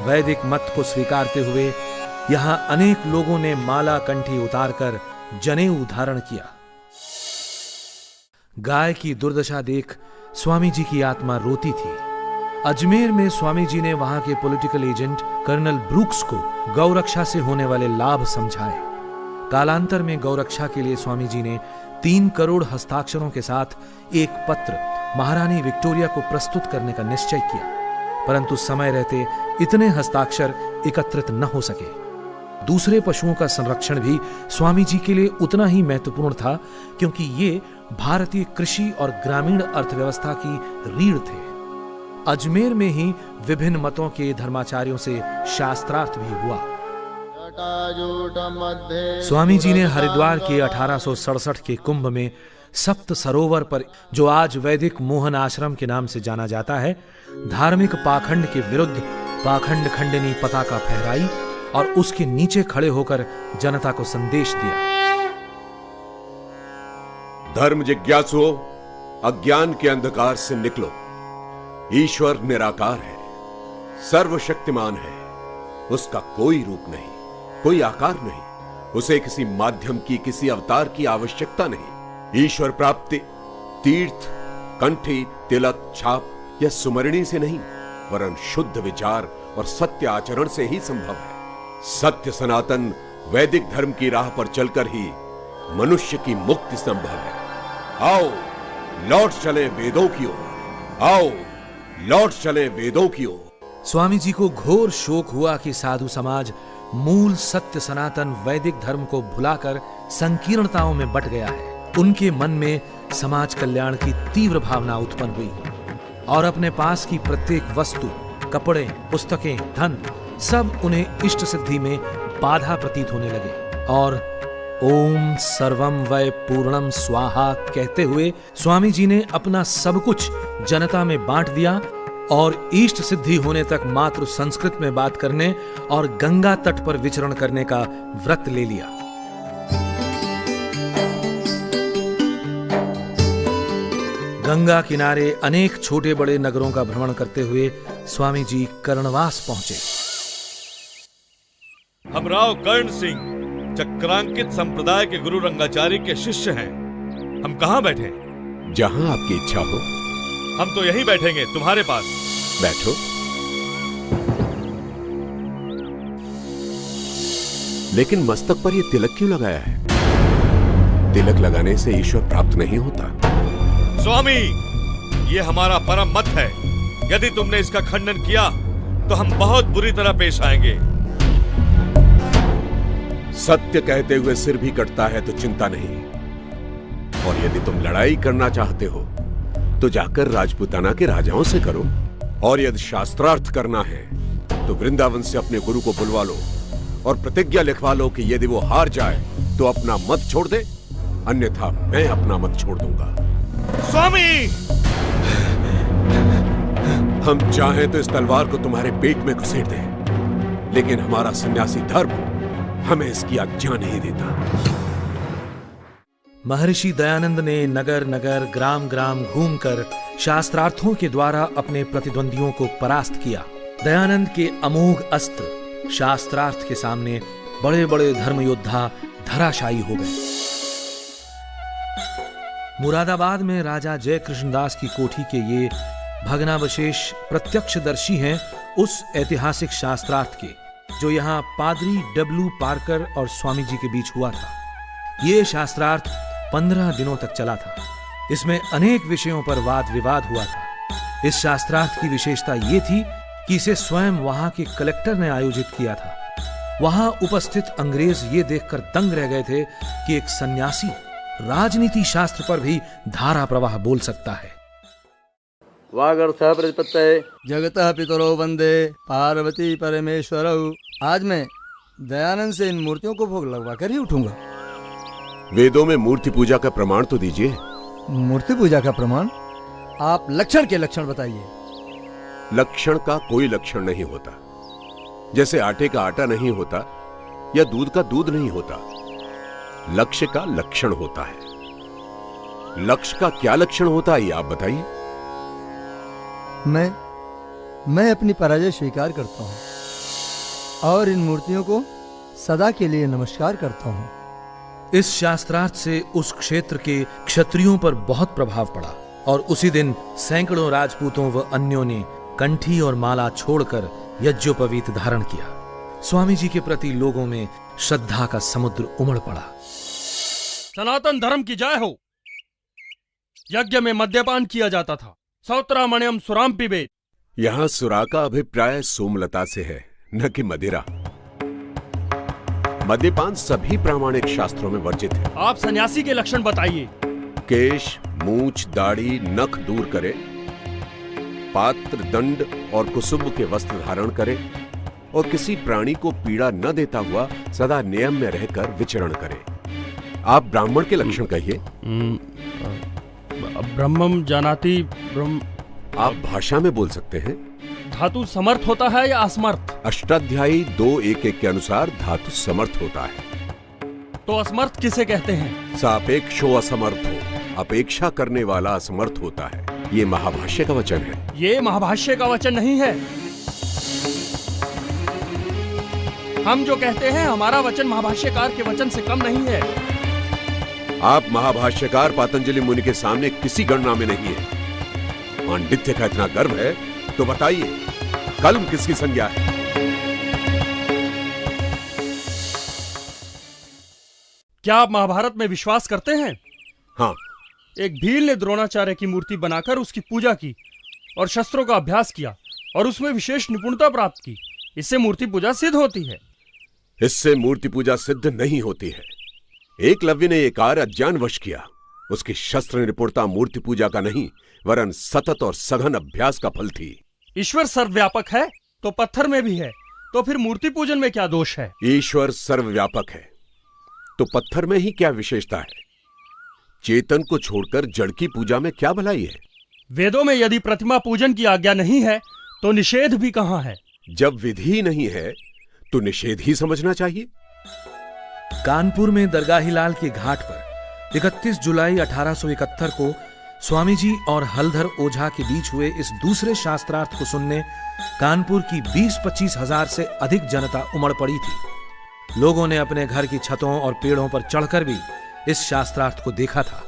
वैदिक मत को स्वीकारते हुए यहां अनेक लोगों ने माला कंठी उतारकर जनेऊ धारण किया। गाय की दुर्दशा देख स्वामी जी की आत्मा रोती थी। अजमेर में स्वामी जी ने वहां के पॉलिटिकल एजेंट कर्नल ब्रूक्स को गौरक्षा से होने वाले लाभ समझाए। कालांतर में गौरक्षा के लिए स्वामी जी ने 3 करोड़ हस्ताक्षरों के साथ एक पत्र महारानी विक्टोरिया को प्रस्तुत करने का निश्चय किया, परंतु समय रहते इतने हस्ताक्षर एकत्रित न हो सके। दूसरे पशुओं का संरक्षण भी स्वामी जी के लिए उतना ही महत्वपूर्ण था, क्योंकि ये भारतीय कृषि और ग्रामीण अर्थव्यवस्था की रीढ़ थे। अजमेर में ही विभिन्न मतों के धर्माचार्यों से शास्त्रार्थ भी हुआ। स्वामी जी ने हरिद्वार के 1867 के कुंभ में सप्त सरोवर पर, जो आज वैदिक मोहन आश्रम के नाम से जाना जाता है, धार्मिक पाखंड के विरुद्ध पाखंड खंडनी पताका फहराई और उसके नीचे खड़े होकर जनता को संदेश दिया। धर्म जिज्ञासुओं, अज्ञान के अंधकार से निकलो। ईश्वर निराकार है, सर्वशक्तिमान है। उसका कोई रूप नहीं, कोई आकार नहीं। उसे किसी माध्यम की, किसी अवतार की आवश्यकता नहीं। ईश्वर प्राप्ति तीर्थ, कंठी, तिलक, छाप या सुमरणी से नहीं, वरन शुद्ध विचार और सत्य आचरण से ही संभव है। सत्य सनातन वैदिक धर्म की राह पर चलकर ही मनुष्य की मुक्ति संभव है। आओ लौट चले वेदों की ओर, आओ लौट चले वेदों की ओर। स्वामी जी को घोर शोक हुआ कि साधु समाज मूल सत्य सनातन वैदिक धर्म को भुलाकर संकीर्णताओं में बट गया है। उनके मन में समाज कल्याण की तीव्र भावना उत्पन्न हुई और अपने पास की प्रत्येक वस्तु, कपड़े, पुस्तकें, धन सब उन्हें इष्ट सिद्धि में बाधा प्रतीत होने लगे और ओम सर्वम वै पूर्णम स्वाहा कहते हुए स्वामी जी ने अपना सब कुछ जनता में बांट दिया और इष्ट सिद्धि होने तक मात्र संस्कृत में बात करने और गंगा तट पर विचरण करने का व्रत ले लिया। गंगा किनारे अनेक छोटे बड़े नगरों का भ्रमण करते हुए स्वामी जी कर्णवास पहुंचे। हम राव कर्ण सिंह चक्रांकित संप्रदाय के गुरु रंगाचार्य के शिष्य हैं। हम कहाँ बैठे? जहां आपकी इच्छा हो। हम तो यहीं बैठेंगे तुम्हारे पास। बैठो। लेकिन मस्तक पर यह तिलक क्यों लगाया है? तिलक लगाने से ईश्वर प्राप्त नहीं होता। स्वामी, ये हमारा परम मत है। यदि तुमने इसका खंडन किया तो हम बहुत बुरी तरह पेश आएंगे। सत्य कहते हुए सिर भी कटता है तो चिंता नहीं। और यदि तुम लड़ाई करना चाहते हो तो जाकर राजपूताना के राजाओं से करो। और यदि शास्त्रार्थ करना है तो वृंदावन से अपने गुरु को बुलवा लो और प्रतिज्ञा लिखवा लो कि यदि वो हार जाए तो अपना मत छोड़ दे, अन्यथा मैं अपना मत छोड़ दूंगा। स्वामी, हम चाहें तो इस तलवार को तुम्हारे पेट में घुसेड़ दें, लेकिन हमारा सन्यासी धर्म हमें इसकी आज्ञा नहीं देता। महर्षि दयानंद ने नगर नगर ग्राम ग्राम घूमकर शास्त्रार्थों के द्वारा अपने प्रतिद्वंदियों को परास्त किया। दयानंद के अमोघ अस्त्र शास्त्रार्थ के सामने बड़े बड़े धर्म योद्धा धराशायी हो गए। मुरादाबाद में राजा जय कृष्णदास की कोठी के ये भग्नावशेष प्रत्यक्षदर्शी हैं उस ऐतिहासिक शास्त्रार्थ के जो यहाँ पादरी डब्ल्यू पार्कर और स्वामी जी के बीच हुआ था। ये शास्त्रार्थ 15 दिनों तक चला था। इसमें अनेक विषयों पर वाद विवाद हुआ था। इस शास्त्रार्थ की विशेषता ये थी कि इसे स्वयं वहां के कलेक्टर ने आयोजित किया था। वहां उपस्थित अंग्रेज ये देखकर दंग रह गए थे कि एक सन्यासी राजनीति शास्त्र पर भी धारा प्रवाह बोल सकता है। वागर्थः प्रतिपत्तये जगतः पितरो वंदे पार्वती परमेश्वरौ। आज मैं दयानंद से इन मूर्तियों को भोग लगवा कर ही उठूंगा। वेदों में मूर्ति पूजा का प्रमाण तो दीजिए। मूर्ति पूजा का प्रमाण? आप लक्षण के लक्षण बताइए। लक्षण का कोई लक्षण नहीं होता। जैसे आटे का आटा नहीं होता या दूध का दूध नहीं होता। लक्ष्य का लक्षण होता है। लक्ष्य का क्या लक्षण होता है ये आप बताइए। मैं अपनी पराजय स्वीकार करता हूं और इन मूर्तियों को सदा के लिए नमस्कार करता हूं। इस शास्त्रार्थ से उस क्षेत्र के क्षत्रियों पर बहुत प्रभाव पड़ा और उसी दिन सैकड़ों राजपूतों व अन्यों ने कंठी और माला छोड़कर यज्ञोपवीत धारण किया। स्वामी जी के प्रति लोगों में श्रद्धा का समुद्र उमड़ पड़ा। सनातन धर्म की जय हो। यज्ञ में मद्यपान किया जाता था। सौत्रामण्यम सुराम पिबेत। यहां सुरा का अभिप्राय सोमलता से है, न कि मदिरा। मद्यपान सभी प्रामाणिक शास्त्रों में वर्जित है। आप सन्यासी के लक्षण बताइए। केश, मूछ, दाढ़ी, नख दूर करे, पात्र, दंड और कुसुम के वस्त्र धारण करे और किसी प्राणी को पीड़ा न देता हुआ सदा नियम में रहकर विचरण करे। आप ब्राह्मण के लक्षण कहिए। ब्रह्मम जानाति ब्रह्म। आप भाषा में बोल सकते हैं। धातु समर्थ होता है या असमर्थ? अष्टाध्यायी 2:1 के अनुसार धातु समर्थ होता है। तो असमर्थ किसे कहते हैं? सापेक्षो असमर्थ हो, अपेक्षा करने वाला असमर्थ होता है। ये महाभाष्य का वचन है। ये महाभाष्य का वचन नहीं है। हम जो कहते हैं हमारा वचन महाभाष्यकार के वचन से कम नहीं है। आप महाभाष्यकार पतंजलि मुनि के सामने किसी गणना में नहीं है। पांडित्य का इतना गर्व है तो बताइए कलम किसकी संज्ञा है? क्या आप महाभारत में विश्वास करते हैं? हाँ। एक भील ने द्रोणाचार्य की मूर्ति बनाकर उसकी पूजा की और शस्त्रों का अभ्यास किया और उसमें विशेष निपुणता प्राप्त की। इससे मूर्ति पूजा सिद्ध होती है। इससे मूर्ति पूजा सिद्ध नहीं होती है। एकलव्य ने यह कार्य अज्ञानवश किया। उसकी शस्त्र निपुणता मूर्ति पूजा का नहीं वरन सतत और सघन अभ्यास का फल थी। ईश्वर सर्वव्यापक है तो पत्थर में भी है, तो फिर मूर्ति पूजन में क्या दोष है? ईश्वर सर्वव्यापक है तो पत्थर में ही क्या विशेषता है? चेतन को छोड़कर जड़ की पूजा में क्या भलाई है? वेदों में यदि प्रतिमा पूजन की आज्ञा नहीं है तो निषेध भी कहां है? जब विधि नहीं है तो निषेध ही समझना चाहिए। कानपुर में दरगाहीलाल के घाट पर 31 जुलाई 1871 को स्वामी जी और हलधर ओझा के बीच हुए इस दूसरे शास्त्रार्थ को सुनने कानपुर की 20-25 हजार से अधिक जनता उमड़ पड़ी थी। लोगों ने अपने घर की छतों और पेड़ों पर चढ़कर भी इस शास्त्रार्थ को देखा था।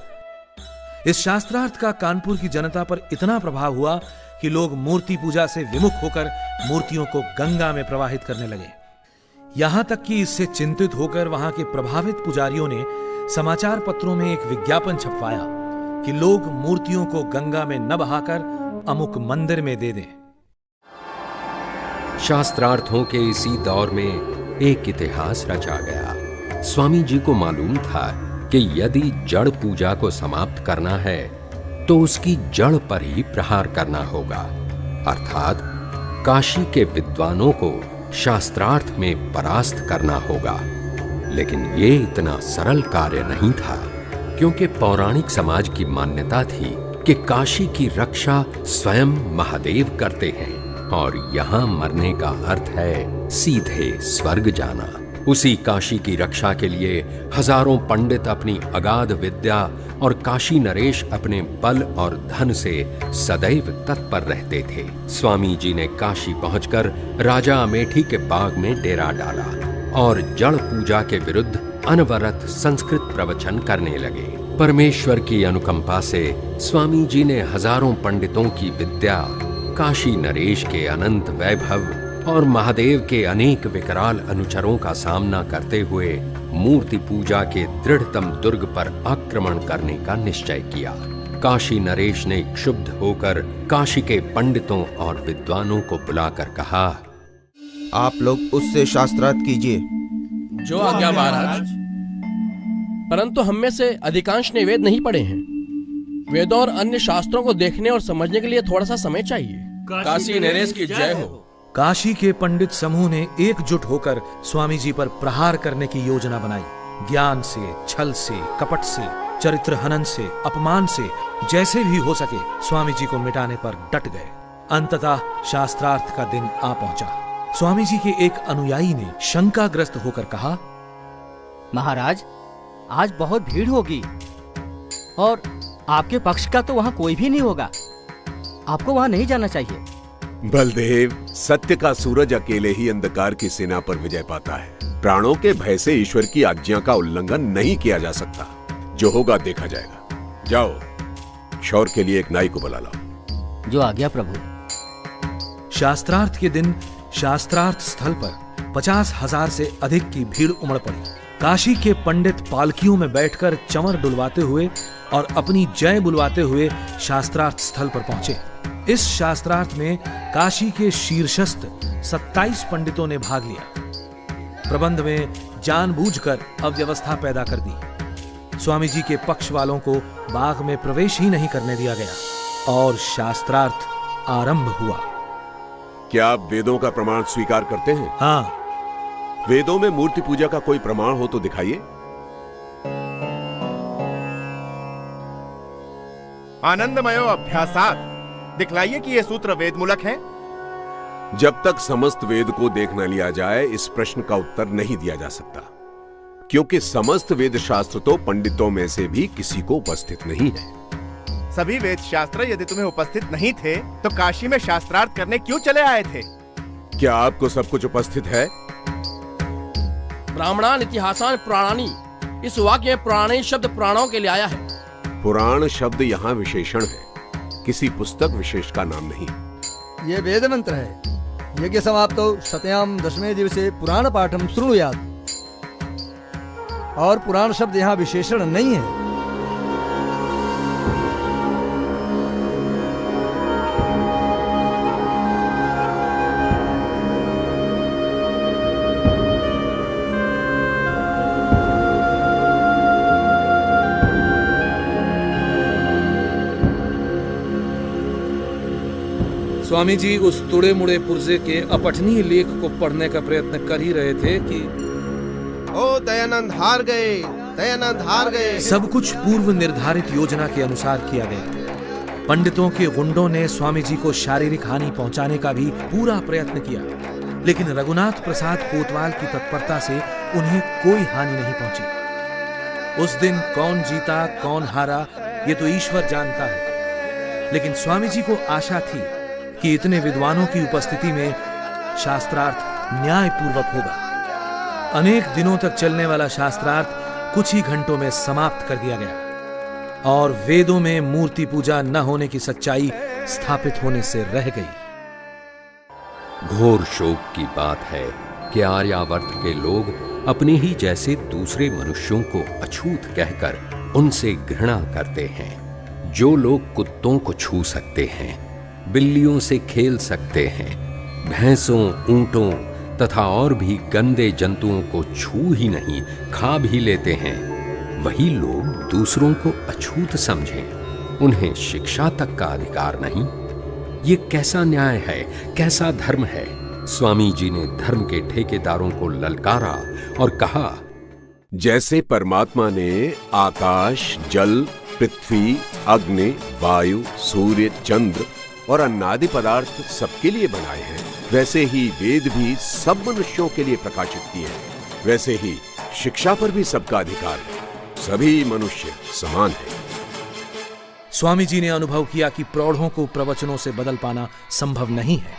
इस शास्त्रार्थ का कानपुर की जनता पर इतना प्रभाव हुआ कि लोग मूर्ति पूजा से विमुख होकर मूर्तियों को गंगा में प्रवाहित करने लगे। यहां तक कि इससे चिंतित होकर वहां के प्रभावित पुजारियों ने समाचार पत्रों में एक विज्ञापन छपवाया कि लोग मूर्तियों को गंगा में न बहाकर अमुक मंदिर में दे दें। शास्त्रार्थों के इसी दौर में एक इतिहास रचा गया। स्वामी जी को मालूम था कि यदि जड़ पूजा को समाप्त करना है तो उसकी जड़ पर ही प्रहार करना होगा, अर्थात काशी के विद्वानों को शास्त्रार्थ में परास्त करना होगा। लेकिन ये इतना सरल कार्य नहीं था, क्योंकि पौराणिक समाज की मान्यता थी कि काशी की रक्षा स्वयं महादेव करते हैं और यहाँ मरने का अर्थ है सीधे स्वर्ग जाना। उसी काशी की रक्षा के लिए हजारों पंडित अपनी अगाध विद्या और काशी नरेश अपने बल और धन से सदैव तत्पर रहते थे। स्वामी जी ने काशी पहुंचकर राजा अमेठी के बाग में डेरा डाला और जड़ पूजा के विरुद्ध अनवरत संस्कृत प्रवचन करने लगे। परमेश्वर की अनुकंपा से स्वामी जी ने हजारों पंडितों की विद्या, काशी नरेश के अनंत वैभव और महादेव के अनेक विकराल अनुचरों का सामना करते हुए मूर्ति पूजा के दृढ़तम दुर्ग पर आक्रमण करने का निश्चय किया। काशी नरेश ने क्षुब्ध होकर काशी के पंडितों और विद्वानों को बुलाकर कहा, आप लोग उससे शास्त्रार्थ कीजिए। जो आज्ञा महाराज। परंतु हम में से अधिकांश ने वेद नहीं पढ़े हैं। वेदों और अन्य शास्त्रों को देखने और समझने के लिए थोड़ा सा समय चाहिए। काशी नरेश की जय हो। काशी के पंडित समूह ने एकजुट होकर स्वामी जी पर प्रहार करने की योजना बनाई। ज्ञान से, छल से, कपट से, चरित्र हनन से, अपमान से, जैसे भी हो सके स्वामी जी को मिटाने पर डट गए। अंततः शास्त्रार्थ का दिन आ पहुंचा। स्वामी जी के एक अनुयायी ने शंकाग्रस्त होकर कहा, महाराज, आज बहुत भीड़ होगी और आपके पक्ष का तो वहाँ कोई भी नहीं होगा। आपको वहाँ नहीं जाना चाहिए। बलदेव, सत्य का सूरज अकेले ही अंधकार की सेना पर विजय पाता है। प्राणों के भय से ईश्वर की आज्ञा का उल्लंघन नहीं किया जा सकता। जो होगा देखा जाएगा। जाओ, शौर के लिए एक नाई को बुला लाओ। जो आज्ञा प्रभु। शास्त्रार्थ के दिन शास्त्रार्थ स्थल पर 50,000 से अधिक की भीड़ उमड़ पड़ी। काशी के पंडित पालकियों में बैठकर चंवर डुलवाते हुए और अपनी जय बुलवाते हुए शास्त्रार्थ स्थल पर पहुंचे। इस शास्त्रार्थ में काशी के शीर्षस्थ 27 पंडितों ने भाग लिया। प्रबंध में जानबूझकर अव्यवस्था पैदा कर दी। स्वामी जी के पक्ष वालों को बाग में प्रवेश ही नहीं करने दिया गया और शास्त्रार्थ आरंभ हुआ। क्या आप वेदों का प्रमाण स्वीकार करते हैं? हाँ। वेदों में मूर्ति पूजा का कोई प्रमाण हो तो दिखाइए। आनंदमयो अभ्यासात, दिखलाइए कि ये सूत्र वेद मूलक हैं। जब तक समस्त वेद को देख न लिया जाए इस प्रश्न का उत्तर नहीं दिया जा सकता, क्योंकि समस्त वेद शास्त्र तो पंडितों में से भी किसी को उपस्थित नहीं है। सभी वेद शास्त्र यदि तुम्हें उपस्थित नहीं थे तो काशी में शास्त्रार्थ करने क्यों चले आए थे? क्या आपको सब कुछ उपस्थित है? ब्राह्मणान इतिहासान पुराणानी, इस वाक्य में पुराणी शब्द पुराणों के लिए आया है। पुराण शब्द यहाँ विशेषण है, किसी पुस्तक विशेष का नाम नहीं। ये वेद मंत्र है। यज्ञ समाप्तो शतयाम दशमे दिवसे पुराण पाठम शृणुयात्। और पुराण शब्द यहाँ विशेषण नहीं है। स्वामी जी उस तुड़े मुड़े पुर्जे के अपठनीय लेख को पढ़ने का प्रयत्न कर ही रहे थे कि ओ दयानंद हार गए, दयानंद हार गए। सब कुछ पूर्व निर्धारित योजना के अनुसार किया गया। पंडितों के गुंडों ने स्वामी जी को शारीरिक हानि पहुंचाने का भी पूरा प्रयत्न किया, लेकिन रघुनाथ प्रसाद कोतवाल की तत्परता से उन्हें कोई हानि नहीं पहुंची। उस दिन कौन जीता कौन हारा ये तो ईश्वर जानता है, लेकिन स्वामी जी को आशा थी कि इतने विद्वानों की उपस्थिति में शास्त्रार्थ न्यायपूर्वक होगा। अनेक दिनों तक चलने वाला शास्त्रार्थ कुछ ही घंटों में समाप्त कर दिया गया और वेदों में मूर्ति पूजा न होने की सच्चाई स्थापित होने से रह गई। घोर शोक की बात है कि आर्यावर्त के लोग अपने ही जैसे दूसरे मनुष्यों को अछूत कहकर उनसे घृणा करते हैं। जो लोग कुत्तों को छू सकते हैं, बिल्लियों से खेल सकते हैं, भैंसों, ऊंटों तथा और भी गंदे जंतुओं को छू ही नहीं खा भी लेते हैं, वही लोग दूसरों को अछूत समझें, उन्हें शिक्षा तक का अधिकार नहीं। ये कैसा न्याय है, कैसा धर्म है? स्वामी जी ने धर्म के ठेकेदारों को ललकारा और कहा, जैसे परमात्मा ने आकाश, जल, पृथ्वी, अग्नि, वायु, सूर्य, चंद्र और अन्नादि पदार्थ सबके लिए बनाए हैं, वैसे ही वेद भी सब मनुष्यों के लिए प्रकाशित किए हैं। वैसे ही शिक्षा पर भी सबका अधिकार है। सभी मनुष्य समान हैं। स्वामी जी ने अनुभव किया कि प्रौढ़ों को प्रवचनों से बदल पाना संभव नहीं है,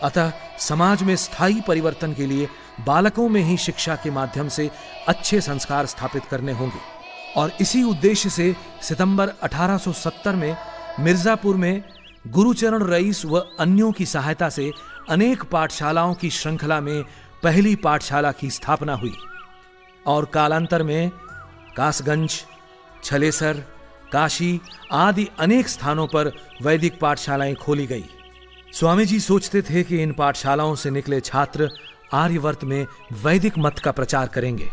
अतः समाज में स्थायी परिवर्तन के लिए बालकों में ही शिक्षा के माध्यम से अच्छे संस्कार स्थापित करने होंगे। और इसी उद्देश्य से सितंबर 1870 में मिर्जापुर में गुरुचरण रईस व अन्यों की सहायता से अनेक पाठशालाओं की श्रृंखला में पहली पाठशाला की स्थापना हुई और कालांतर में कासगंज, छलेसर, काशी आदि अनेक स्थानों पर वैदिक पाठशालाएं खोली गई। स्वामी जी सोचते थे कि इन पाठशालाओं से निकले छात्र आर्यवर्त में वैदिक मत का प्रचार करेंगे,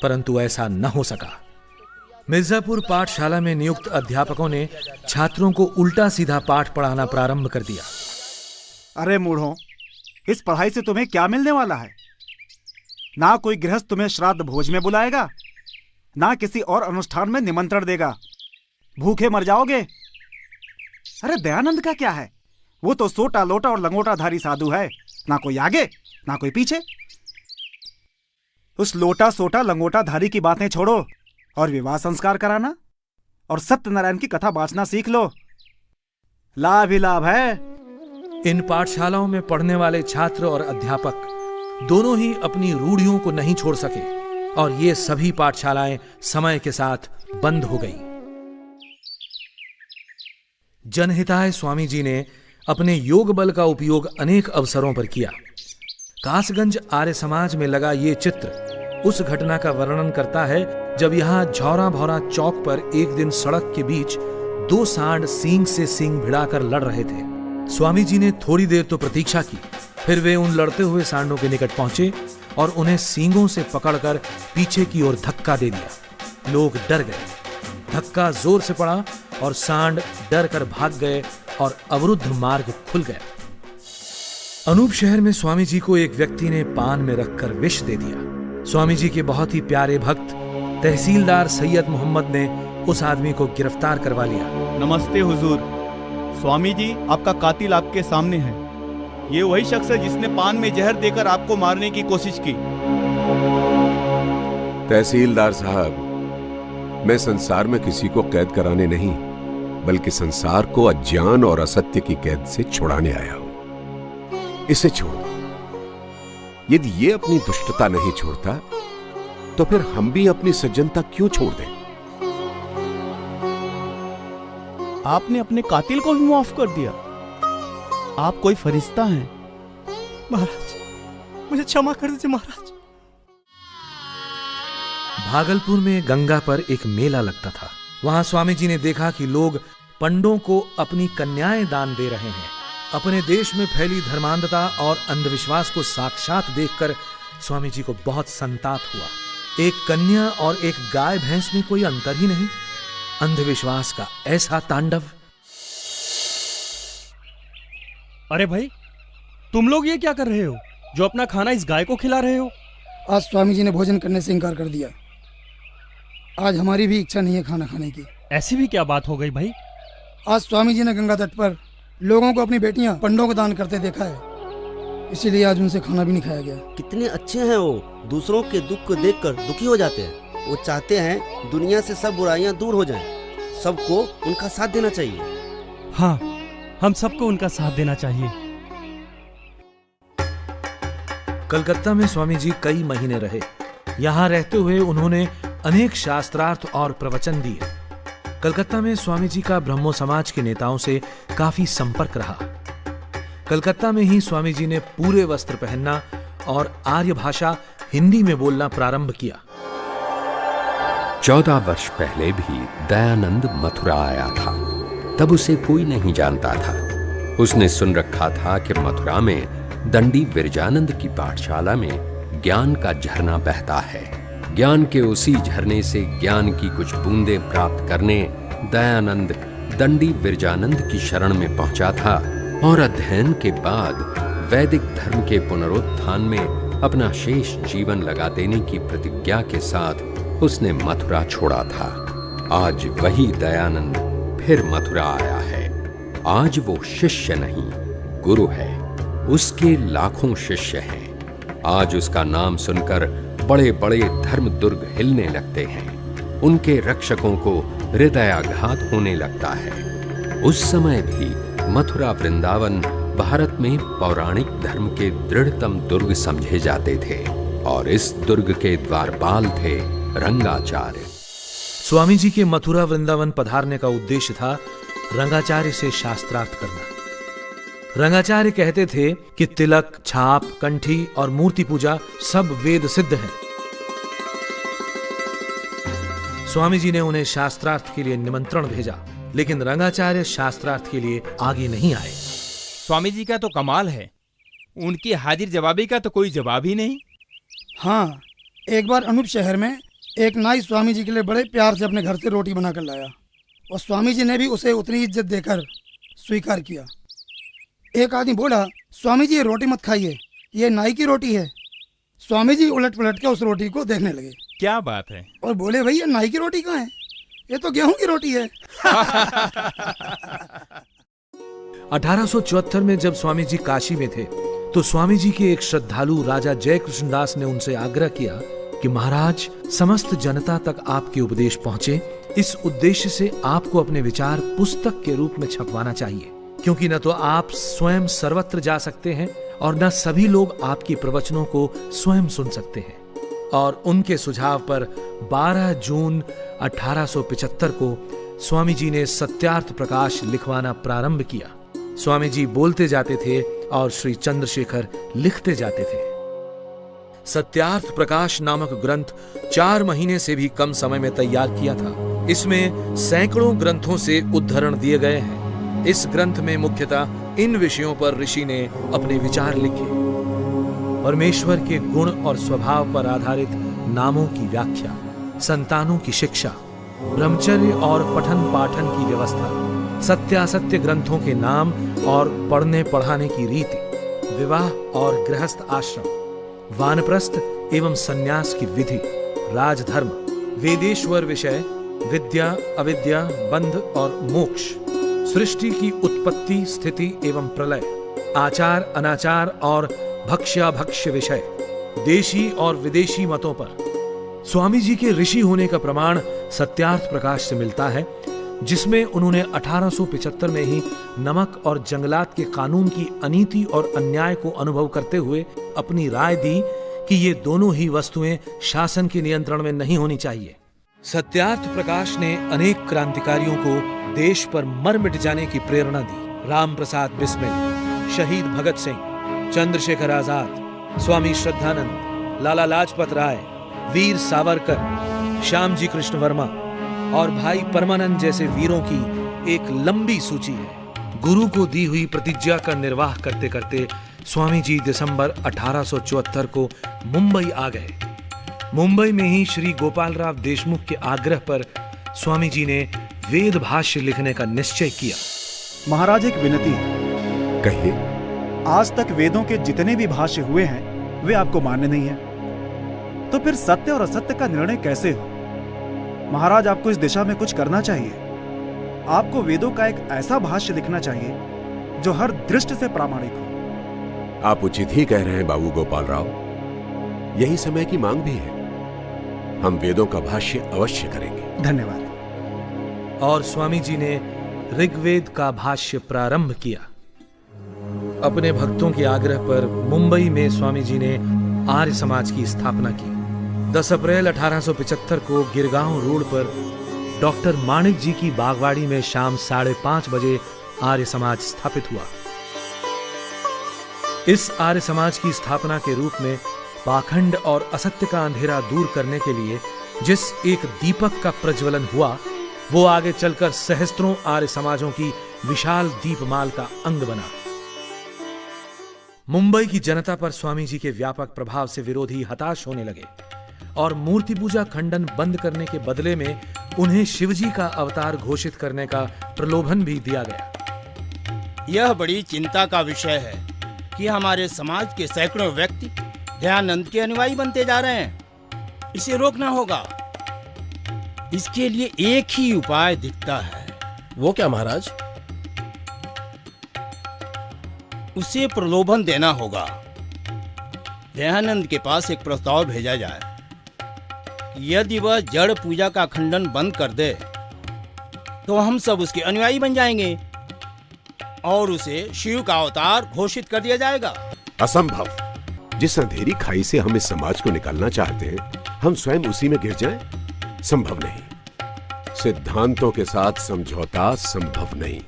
परंतु ऐसा न हो सका। मिर्जापुर पाठशाला में नियुक्त अध्यापकों ने छात्रों को उल्टा सीधा पाठ पढ़ाना प्रारंभ कर दिया। अरे मूढ़ों, इस पढ़ाई से तुम्हें क्या मिलने वाला है? ना कोई गृहस्थ तुम्हें श्राद्ध भोज में बुलाएगा, ना किसी और अनुष्ठान में निमंत्रण देगा। भूखे मर जाओगे। अरे दयानंद का क्या है? वो तो सोटा लोटा और लंगोटाधारी साधु है, ना कोई आगे ना कोई पीछे। उस लोटा सोटा लंगोटाधारी की बातें छोड़ो और विवाह संस्कार कराना और सत्यनारायण की कथा बांचना सीख लो। लाभ ही लाभ है। इन पाठशालाओं में पढ़ने वाले छात्र और अध्यापक दोनों ही अपनी रूढ़ियों को नहीं छोड़ सके और ये सभी पाठशालाएं समय के साथ बंद हो गई। जनहिताय स्वामी जी ने अपने योग बल का उपयोग अनेक अवसरों पर किया। कासगंज आर्य समाज में लगा ये चित्र उस घटना का वर्णन करता है जब यहां झौरा भौरा चौक पर एक दिन सड़क के बीच दो सांड सींग से सींग भिड़ाकर लड़ रहे थे। स्वामी जी ने थोड़ी देर तो प्रतीक्षा की, फिर वे उन लड़ते हुए सांडों के निकट पहुंचे और उन्हें सींगों से पकड़कर पीछे की ओर धक्का दे दिया। लोग डर गए, धक्का जोर से पड़ा और सांड डर कर भाग गए और अवरुद्ध मार्ग खुल गया। अनूप शहर में स्वामी जी को एक व्यक्ति ने पान में रखकर विष दे दिया। स्वामी जी के बहुत ही प्यारे भक्त तहसीलदार सैयद मोहम्मद ने उस आदमी को गिरफ्तार करवा लिया। नमस्ते हुजूर। स्वामी जी, आपका कातिल आपके सामने है। ये वही शख्स है जिसने पान में जहर देकर आपको मारने की कोशिश की। तहसीलदार साहब, मैं संसार में किसी को कैद कराने नहीं, बल्कि संसार को अज्ञान और असत्य की कैद से छुड़ाने आया हूं। इसे छोड़ दो। यदि ये अपनी दुष्टता नहीं छोड़ता तो फिर हम भी अपनी सज्जनता क्यों छोड़ दें? आपने अपने कातिल को भी माफ कर दिया। आप कोई फरिश्ता हैं। महाराज, मुझे क्षमा कर दीजिए महाराज। भागलपुर में गंगा पर एक मेला लगता था। वहां स्वामी जी ने देखा कि लोग पंडों को अपनी कन्याएं दान दे रहे हैं। अपने देश में फैली धर्मांधता और अंधविश्वास को साक्षात देखकर स्वामी जी को बहुत संताप हुआ। एक कन्या और एक गाय भैंस में कोई अंतर ही नहीं। अंधविश्वास का ऐसा तांडव। अरे भाई, तुम लोग ये क्या कर रहे हो जो अपना खाना इस गाय को खिला रहे हो? आज स्वामी जी ने भोजन करने से इनकार कर दिया। आज हमारी भी इच्छा नहीं है खाना खाने की। ऐसी भी क्या बात हो गई भाई? आज स्वामी जी ने गंगा तट पर लोगों को अपनी बेटियां पंडों को दान करते देखा है, इसीलिए आज उनसे खाना भी नहीं खाया गया। कितने अच्छे हैं वो, दूसरों के दुख को देखकर दुखी हो जाते हैं। वो चाहते हैं दुनिया से सब बुराइयां दूर हो जाएं। सबको उनका साथ देना चाहिए। हाँ, हम सबको उनका साथ देना चाहिए। कलकत्ता में स्वामी जी कई महीने रहे। यहाँ रहते हुए उन्होंने अनेक शास्त्रार्थ और प्रवचन दिए। कलकत्ता में स्वामी जी का ब्रह्मो समाज के नेताओं से काफी संपर्क रहा। कलकत्ता में ही स्वामी जी ने पूरे वस्त्र पहनना और आर्य भाषा हिंदी में बोलना प्रारंभ किया। 14 वर्ष पहले भी दयानंद मथुरा आया था। तब उसे कोई नहीं जानता था। उसने सुन रखा था कि मथुरा में दंडी विरजानंद की पाठशाला में ज्ञान का झरना बहता है। ज्ञान के उसी झरने से ज्ञान की कुछ बूंदें प्राप्त करने दयानंद दंडी विरजानंद की शरण में पहुंचा था और अध्ययन के बाद वैदिक धर्म के पुनरुत्थान में अपना शेष जीवन लगा देने की प्रतिज्ञा के साथ उसने मथुरा छोड़ा था। आज वही दयानंद फिर मथुरा आया है। आज वो शिष्य नहीं, गुरु है। उसके लाखों शिष्य हैं। आज उसका नाम सुनकर बड़े बड़े धर्म दुर्ग हिलने लगते हैं। उनके रक्षकों को हृदयाघात होने लगता है। उस समय भी मथुरा वृंदावन भारत में पौराणिक धर्म के दृढ़तम दुर्ग समझे जाते थे और इस दुर्ग के द्वारपाल थे रंगाचार्य। स्वामी जी के मथुरा वृंदावन पधारने का उद्देश्य था रंगाचार्य से शास्त्रार्थ करना। रंगाचार्य कहते थे कि तिलक, छाप, कंठी और मूर्ति पूजा सब वेद सिद्ध है। स्वामी जी ने उन्हें शास्त्रार्थ के लिए निमंत्रण भेजा, लेकिन रंगाचार्य शास्त्रार्थ के लिए आगे नहीं आए। स्वामी जी का तो कमाल है, उनकी हाजिर जवाबी का तो कोई जवाब ही नहीं। हाँ, एक बार अनूप शहर में एक नाई स्वामी जी के लिए बड़े प्यार से अपने घर से रोटी बनाकर लाया और स्वामी जी ने भी उसे उतनी इज्जत देकर स्वीकार किया। एक आदमी बोला, स्वामी जी ये रोटी मत खाइए, ये नाई की रोटी है। स्वामी जी उलट पलट के उस रोटी को देखने लगे। क्या बात है? और बोले, भाई ये नाई की रोटी कहाँ है? ये तो गेहूं की रोटी है। 1874 में जब स्वामी जी काशी में थे तो स्वामी जी के एक श्रद्धालु राजा जय कृष्णदास ने उनसे आग्रह किया कि महाराज, समस्त जनता तक आपके उपदेश पहुंचे, इस उद्देश्य से आपको अपने विचार पुस्तक के रूप में छपवाना चाहिए, क्योंकि न तो आप स्वयं सर्वत्र जा सकते हैं और न सभी लोग आपके प्रवचनों को स्वयं सुन सकते हैं। और उनके सुझाव पर 12 जून 1875 को स्वामी जी ने सत्यार्थ प्रकाश लिखवाना प्रारंभ किया। स्वामी जी बोलते जाते थे और श्री चंद्रशेखर लिखते जाते थे। सत्यार्थ प्रकाश नामक ग्रंथ 4 महीने से भी कम समय में तैयार किया था। इसमें सैकड़ों ग्रंथों से उद्धरण दिए गए हैं। इस ग्रंथ में मुख्यतः इन विषयों पर ऋषि ने अपने विचार लिखे। परमेश्वर के गुण और स्वभाव पर आधारित नामों की व्याख्या, संतानों की शिक्षा, ब्रह्मचर्य और पठन पाठन की व्यवस्था, सत्यासत्य ग्रंथों के नाम और पढ़ने पढ़ाने की रीति, विवाह और गृहस्थ आश्रम, वानप्रस्थ एवं सन्यास की विधि, राजधर्म, वेदेश्वर विषय, विद्या अविद्या, बंध और मोक्ष, सृष्टि की उत्पत्ति स्थिति एवं प्रलय, आचार अनाचार और भक्ष्याभक्ष्य विषय, देशी और विदेशी मतों पर। स्वामी जी के ऋषि होने का प्रमाण सत्यार्थ प्रकाश से मिलता है, जिसमें उन्होंने 1875 में ही नमक और जंगलात के कानून की अनीति और अन्याय को अनुभव करते हुए अपनी राय दी कि ये दोनों ही वस्तुएं शासन के नियंत्रण में नहीं होनी चाहिए। सत्यार्थ प्रकाश ने अनेक क्रांतिकारियों को देश पर मर मिट जाने की प्रेरणा दी। राम प्रसाद बिस्मिल, शहीद भगत सिंह, चंद्रशेखर आजाद, स्वामी श्रद्धानंद, लाला लाजपत राय, वीर सावरकर, श्याम जी कृष्ण वर्मा और भाई परमानंद जैसे वीरों की एक लंबी सूची है। गुरु को दी हुई प्रतिज्ञा का निर्वाह करते करते स्वामी जी दिसंबर 1874 को मुंबई आ गए। मुंबई में ही श्री गोपालराव देशमुख के आग्रह पर स्वामी जी ने वेद भाष्य लिखने का निश्चय किया। महाराज, एक विनती है। कहिए। आज तक वेदों के जितने भी भाष्य हुए हैं वे आपको मान्य नहीं है, तो फिर सत्य और असत्य का निर्णय कैसे हो? महाराज, आपको इस दिशा में कुछ करना चाहिए। आपको वेदों का एक ऐसा भाष्य लिखना चाहिए जो हर दृष्टि से प्रामाणिक हो। आप उचित ही कह रहे हैं बाबू गोपाल राव, यही समय की मांग भी है। हम वेदों का भाष्य अवश्य करेंगे। धन्यवाद। और स्वामी जी ने ऋग्वेद का भाष्य प्रारंभ किया। अपने भक्तों के आग्रह पर मुंबई में स्वामी जी ने आर्य समाज की स्थापना की। 10 अप्रैल 1875 को गिरगांव रोड पर डॉक्टर माणिक जी की बागवाड़ी में शाम 5:30 बजे आर्य समाज स्थापित हुआ। इस आर्य समाज की स्थापना के रूप में पाखंड और असत्य का अंधेरा दूर करने के लिए जिस एक दीपक का प्रज्वलन हुआ, वो आगे चलकर सहस्त्रों आर्य समाजों की विशाल दीपमाल का अंग बना। मुंबई की जनता पर स्वामी जी के व्यापक प्रभाव से विरोधी हताश होने लगे और मूर्ति पूजा खंडन बंद करने के बदले में उन्हें शिवजी का अवतार घोषित करने का प्रलोभन भी दिया गया। यह बड़ी चिंता का विषय है कि हमारे समाज के सैकड़ों व्यक्ति दयानंद के अनुयायी बनते जा रहे हैं। इसे रोकना होगा। इसके लिए एक ही उपाय दिखता है। वो क्या महाराज? उसे प्रलोभन देना होगा। दयानंद के पास एक प्रस्ताव भेजा जाए। यदि वह जड़ पूजा का खंडन बंद कर दे तो हम सब उसके अनुयायी बन जाएंगे और उसे शिव का अवतार घोषित कर दिया जाएगा। असंभव। जिस अंधेरी खाई से हम इस समाज को निकालना चाहते हैं, हम स्वयं उसी में गिर जाएं? संभव नहीं। सिद्धांतों के साथ समझौता संभव नहीं।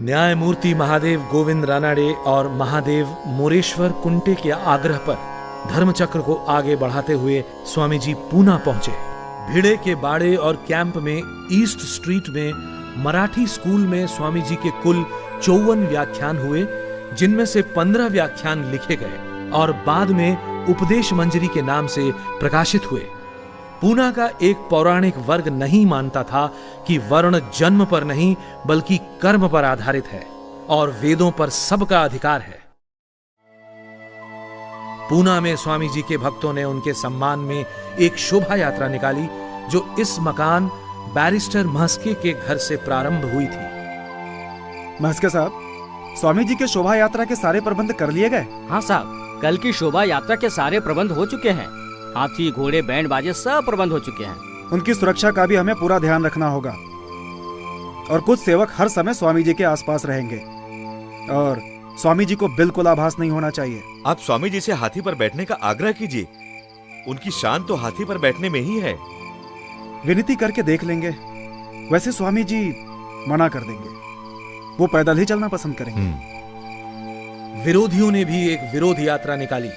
न्यायमूर्ति महादेव गोविंद रानाडे और महादेव मोरेश्वर कुंटे के आग्रह पर धर्मचक्र को आगे बढ़ाते हुए स्वामी जी पूना पहुंचे। भिड़े के बाड़े और कैंप में ईस्ट स्ट्रीट में मराठी स्कूल में स्वामी जी के कुल 54 व्याख्यान हुए, जिनमें से 15 व्याख्यान लिखे गए और बाद में उपदेश मंजरी के नाम से प्रकाशित हुए। पूना का एक पौराणिक वर्ग नहीं मानता था कि वर्ण जन्म पर नहीं बल्कि कर्म पर आधारित है और वेदों पर सबका अधिकार है। पूना में स्वामी जी के भक्तों ने उनके सम्मान में एक शोभा यात्रा निकाली जो इस मकान बैरिस्टर महस्के के घर से प्रारंभ हुई थी। महस्के साहब, स्वामी जी के शोभा यात्रा के सारे प्रबंध कर लिए गए? हाँ साहब, कल की शोभा यात्रा के सारे प्रबंध हो चुके हैं। हाथी, घोड़े, बैंड बाजे सब प्रबंध हो चुके हैं। उनकी सुरक्षा का भी हमें पूरा ध्यान रखना होगा और कुछ सेवक हर समय स्वामी जी के आसपास रहेंगे और स्वामी जी को बिल्कुल आभास नहीं होना चाहिए। आप स्वामी जी से हाथी पर बैठने का आग्रह कीजिए। उनकी शान तो हाथी पर बैठने में ही है। विनती करके देख लेंगे। वैसे स्वामी जी मना कर देंगे, वो पैदल ही चलना पसंद करेंगे। विरोधियों ने भी एक विरोध यात्रा निकाली।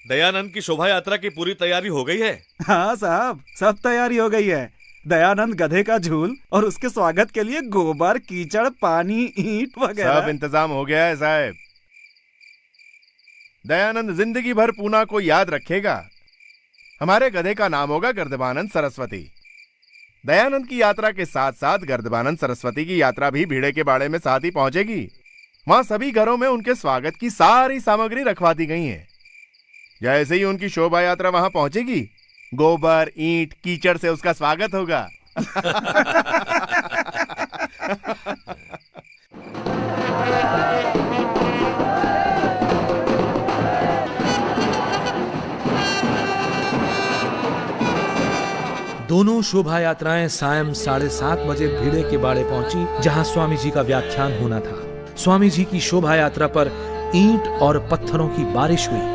दयानंद की शोभा यात्रा की पूरी तैयारी हो गई है? हाँ साहब, सब तैयारी हो गई है। दयानंद गधे का झूल और उसके स्वागत के लिए गोबर, कीचड़, पानी, ईंट वगैरह सब इंतजाम हो गया है साहब। दयानंद जिंदगी भर पूना को याद रखेगा। हमारे गधे का नाम होगा गर्दबानंद सरस्वती। दयानंद की यात्रा के साथ साथ गर्दबानंद सरस्वती की यात्रा भी भीड़े के बाड़े में साथ ही पहुंचेगी। वहां सभी घरों में उनके स्वागत की सारी सामग्री रखवा दी गई है। जैसे ही उनकी शोभा यात्रा वहां पहुंचेगी, गोबर, ईंट, कीचड़ से उसका स्वागत होगा। दोनों शोभा यात्राएं सायं 7:30 बजे भीड़े के बाड़े पहुंची, जहां स्वामी जी का व्याख्यान होना था। स्वामी जी की शोभा यात्रा पर ईंट और पत्थरों की बारिश हुई।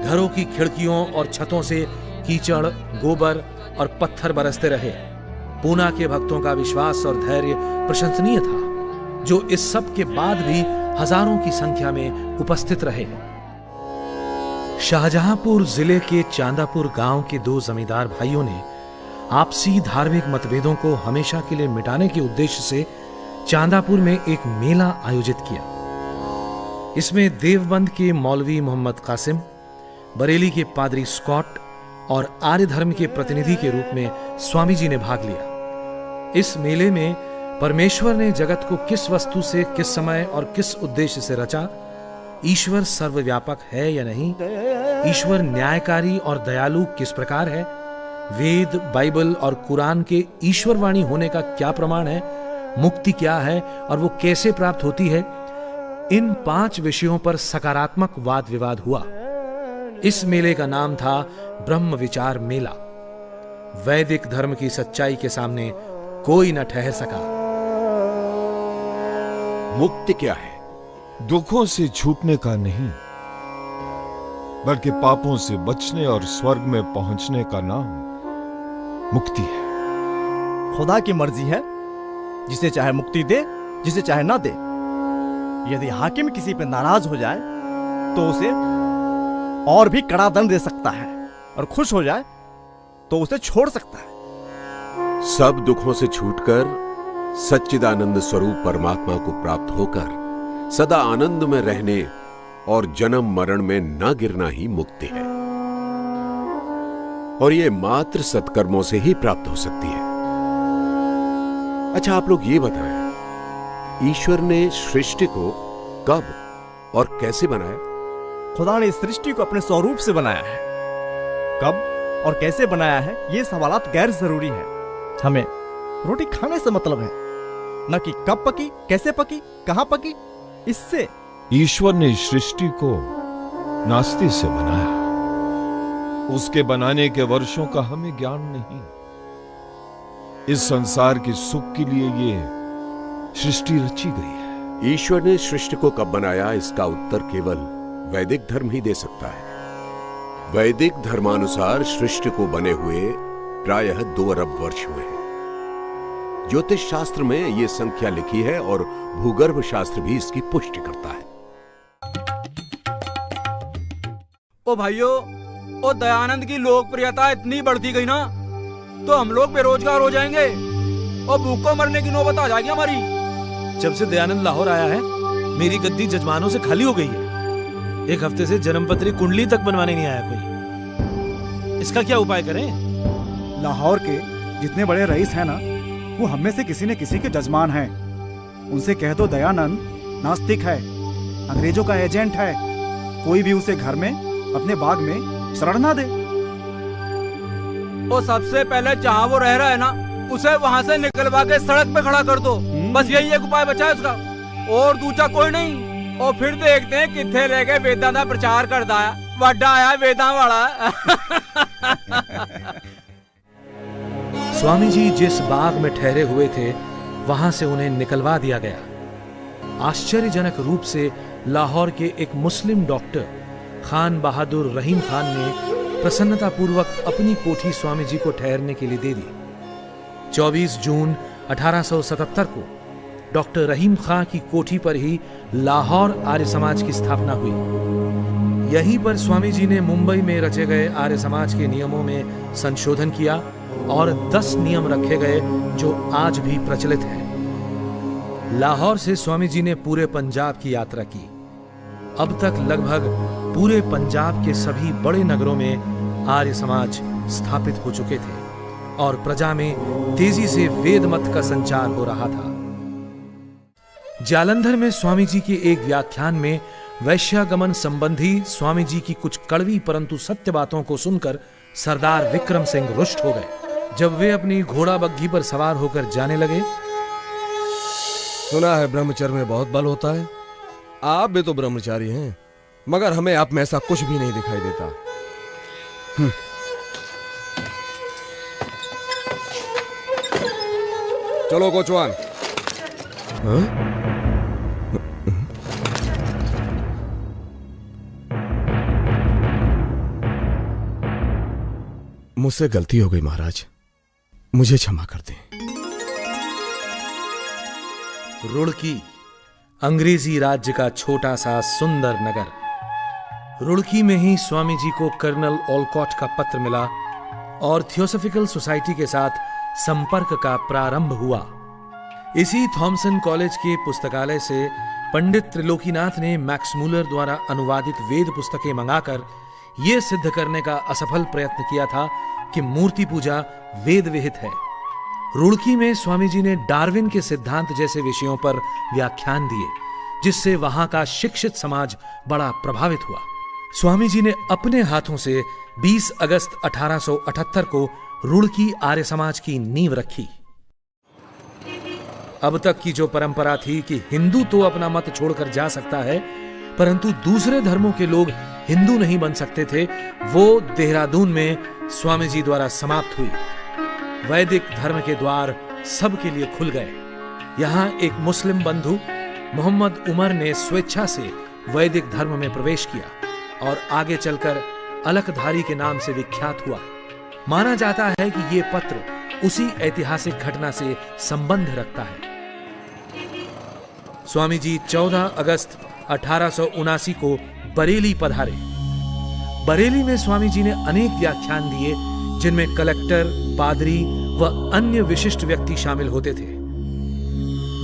घरों की खिड़कियों और छतों से कीचड़, गोबर और पत्थर बरसते रहे। पूना के भक्तों का विश्वास और धैर्य प्रशंसनीय था, जो इस सब के बाद भी हजारों की संख्या में उपस्थित रहे। शाहजहांपुर जिले के चांदापुर गांव के दो जमींदार भाइयों ने आपसी धार्मिक मतभेदों को हमेशा के लिए मिटाने के उद्देश्य से चांदापुर में एक मेला आयोजित किया। इसमें देवबंद के मौलवी मोहम्मद कासिम, बरेली के पादरी स्कॉट और आर्य धर्म के प्रतिनिधि के रूप में स्वामी जी ने भाग लिया। इस मेले में परमेश्वर ने जगत को किस वस्तु से, किस समय और किस उद्देश्य से रचा, ईश्वर सर्वव्यापक है या नहीं, ईश्वर न्यायकारी और दयालु किस प्रकार है, वेद, बाइबल और कुरान के ईश्वरवाणी होने का क्या प्रमाण है, मुक्ति क्या है और वो कैसे प्राप्त होती है, इन 5 विषयों पर सकारात्मक वाद विवाद हुआ। इस मेले का नाम था ब्रह्म विचार मेला। वैदिक धर्म की सच्चाई के सामने कोई न ठहर सका। मुक्ति क्या है? दुखों से छूटने का नहीं, बल्कि पापों से बचने और स्वर्ग में पहुंचने का नाम मुक्ति है। खुदा की मर्जी है, जिसे चाहे मुक्ति दे, जिसे चाहे ना दे। यदि हाकिम किसी पे नाराज हो जाए तो उसे और भी कड़ा दंड दे सकता है, और खुश हो जाए तो उसे छोड़ सकता है। सब दुखों से छूटकर सच्चिदानंद स्वरूप परमात्मा को प्राप्त होकर सदा आनंद में रहने और जन्म मरण में न गिरना ही मुक्ति है, और यह मात्र सत्कर्मों से ही प्राप्त हो सकती है। अच्छा, आप लोग ये बताएं, ईश्वर ने सृष्टि को कब और कैसे बनाया? खुदा ने इस सृष्टि को अपने स्वरूप से बनाया है। कब और कैसे बनाया है, ये सवालात गैर जरूरी है। हमें रोटी खाने से मतलब है, न कि कब पकी, कैसे पकी, कहां पकी। इससे ईश्वर ने सृष्टि को नास्ति से बनाया। उसके बनाने के वर्षों का हमें ज्ञान नहीं। इस संसार के सुख के लिए ये सृष्टि रची गई है। ईश्वर ने सृष्टि को कब बनाया, इसका उत्तर केवल वैदिक धर्म ही दे सकता है। वैदिक धर्मानुसार सृष्टि को बने हुए प्रायः 2 अरब वर्ष हुए हैं। ज्योतिष शास्त्र में यह संख्या लिखी है और भूगर्भ शास्त्र भी इसकी पुष्टि करता है। ओ भाइयों, ओ दयानंद की लोकप्रियता इतनी बढ़ती गई ना, तो हम लोग बेरोजगार हो जाएंगे और भूखों मरने की नौबत आ जाएगी हमारी। जब से दयानंद लाहौर आया है, मेरी गद्दी जजमानों से खाली हो गई है। 1 हफ्ते से जन्मपत्री कुंडली तक बनवाने नहीं आया कोई। इसका क्या उपाय करें? लाहौर के जितने बड़े रईस हैं ना, वो हम में से किसी न किसी के जजमान हैं। उनसे कह दो दयानंद नास्तिक है, अंग्रेजों का एजेंट है, कोई भी उसे घर में, अपने बाग में शरण ना दे। और सबसे पहले जहाँ वो रह रहा है ना, उसे वहाँ से निकलवा के सड़क पे खड़ा कर दो। बस यही एक उपाय बचा है उसका, और दूसरा कोई नहीं। और फिर देखते हैं कितने रह गए वेदां दा प्रचार करता है, वड्डा आया वेदां वाला। स्वामी जी जिस बाग में ठहरे हुए थे, वहां से उन्हें निकलवा दिया गया। आश्चर्यजनक रूप से लाहौर के एक मुस्लिम डॉक्टर खान बहादुर रहीम खान ने प्रसन्नतापूर्वक अपनी कोठी स्वामी जी को ठहरने के लिए दे दी। 24 जून 1877 को डॉक्टर रहीम खां की कोठी पर ही लाहौर आर्य समाज की स्थापना हुई। यहीं पर स्वामी जी ने मुंबई में रचे गए आर्य समाज के नियमों में संशोधन किया और 10 नियम रखे गए जो आज भी प्रचलित हैं। लाहौर से स्वामी जी ने पूरे पंजाब की यात्रा की। अब तक लगभग पूरे पंजाब के सभी बड़े नगरों में आर्य समाज स्थापित हो चुके थे और प्रजा में तेजी से वेद मत का संचार हो रहा था। जालंधर में स्वामी जी के एक व्याख्यान में वैश्यागमन संबंधी स्वामी जी की कुछ कड़वी परंतु सत्य बातों को सुनकर सरदार विक्रम सिंह रुष्ट हो गए। जब वे अपनी घोड़ा बग्घी पर सवार होकर जाने लगे, सुना है ब्रह्मचर्य में बहुत बल होता है। आप भी तो ब्रह्मचारी हैं, मगर हमें आप में ऐसा कुछ भी नहीं दिखाई देता। चलो कोचवान। मुझसे गलती हो गई महाराज, मुझे क्षमा कर दें। रुड़की अंग्रेजी राज्य का छोटा सा सुंदर नगर। रुड़की में ही स्वामी जी को कर्नल ओलकॉट का पत्र मिला और थियोसॉफिकल सोसाइटी के साथ संपर्क का प्रारंभ हुआ। इसी थॉमसन कॉलेज के पुस्तकालय से पंडित त्रिलोकीनाथ ने मैक्स मूलर द्वारा अनुवादित वेद पुस्तकें मंगाकर यह सिद्ध करने का असफल प्रयत्न किया था कि मूर्ति पूजा वेद विहित है। रुड़की में स्वामी जी ने डार्विन के सिद्धांत जैसे विषयों पर व्याख्यान दिए, जिससे वहां का शिक्षित समाज बड़ा प्रभावित हुआ। स्वामी जी ने अपने हाथों से 20 अगस्त 1878 को रुड़की आर्य समाज की नींव रखी। अब तक की जो परंपरा थी कि हिंदू तो अपना मत छोड़कर जा सकता है, परंतु दूसरे धर्मों के लोग हिंदू नहीं बन सकते थे, वो देहरादून में स्वामी जी द्वारा समाप्त हुई। वैदिक धर्म के द्वार सबके लिए खुल गए। यहां एक मुस्लिम बंधु मोहम्मद उमर ने स्वेच्छा से वैदिक धर्म में प्रवेश किया और आगे चलकर अलकधारी के नाम से विख्यात हुआ। माना जाता है कि यह पत्र उसी ऐतिहासिक घटना से संबंध रखता है। स्वामी जी 14 अगस्त 1879 को बरेली पधारे। बरेली में स्वामी जी ने अनेक व्याख्यान दिए, जिनमें कलेक्टर, पादरी व अन्य विशिष्ट व्यक्ति शामिल होते थे।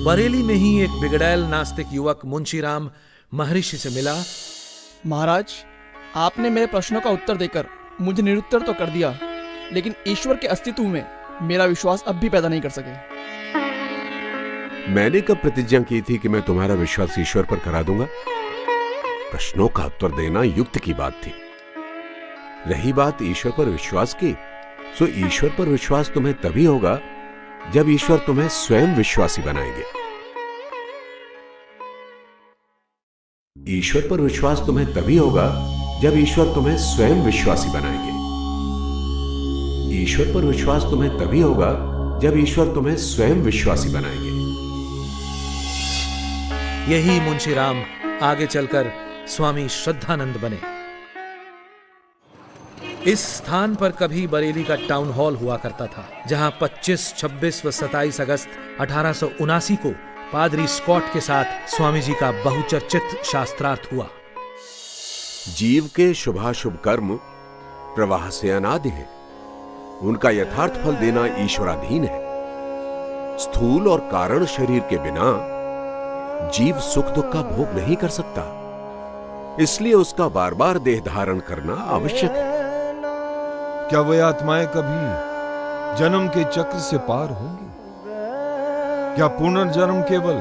बरेली में ही एक बिगड़ैल नास्तिक युवक मुंशीराम महर्षि से मिला। महाराज, आपने मेरे प्रश्नों का उत्तर देकर मुझे निरुत्तर तो कर दिया, लेकिन ईश्वर के अस्तित्व में मेरा विश्वास अब भी पैदा नहीं कर सके। मैंने कब प्रतिज्ञा की थी कि मैं तुम्हारा विश्वास ईश्वर पर करा दूंगा? प्रश्नों का उत्तर देना युक्त की बात थी। रही बात ईश्वर पर विश्वास की, सो ईश्वर पर विश्वास तुम्हें तभी होगा जब ईश्वर तुम्हें स्वयं विश्वासी बनाएंगे। ईश्वर पर विश्वास तुम्हें तभी होगा जब ईश्वर तुम्हें स्वयं विश्वासी बनाएंगे। ईश्वर पर विश्वास तुम्हें तभी होगा जब ईश्वर तुम्हें स्वयं विश्वासी बनाएंगे। यही मुंशीराम आगे चलकर स्वामी श्रद्धानंद बने। इस स्थान पर कभी बरेली का टाउन हॉल हुआ करता था, जहां 25, 26 व 27 अगस्त 1879 को पादरी स्कॉट के साथ स्वामी जी का बहुचर्चित शास्त्रार्थ हुआ। जीव के शुभाशुभ कर्म प्रवाह से अनादि है। उनका यथार्थ फल देना ईश्वराधीन है। स्थूल और कारण शरीर के बिना जीव सुख दुख का भोग नहीं कर सकता, इसलिए उसका बार बार देह धारण करना आवश्यक है। क्या वे आत्माएं कभी जन्म के चक्र से पार होंगी? क्या पुनर्जन्म केवल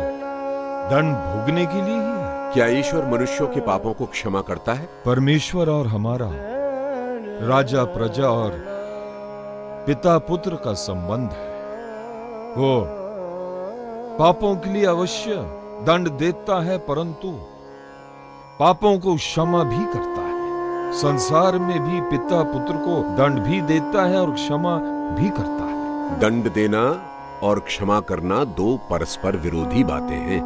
दंड भोगने के लिए ही है? क्या ईश्वर मनुष्यों के पापों को क्षमा करता है? परमेश्वर और हमारा राजा प्रजा और पिता पुत्र का संबंध है। वो पापों के लिए अवश्य दंड देता है, परंतु पापों को क्षमा भी करता है। संसार में भी पिता पुत्र को दंड भी देता है और क्षमा भी करता है। दंड देना और क्षमा करना दो परस्पर विरोधी बातें हैं।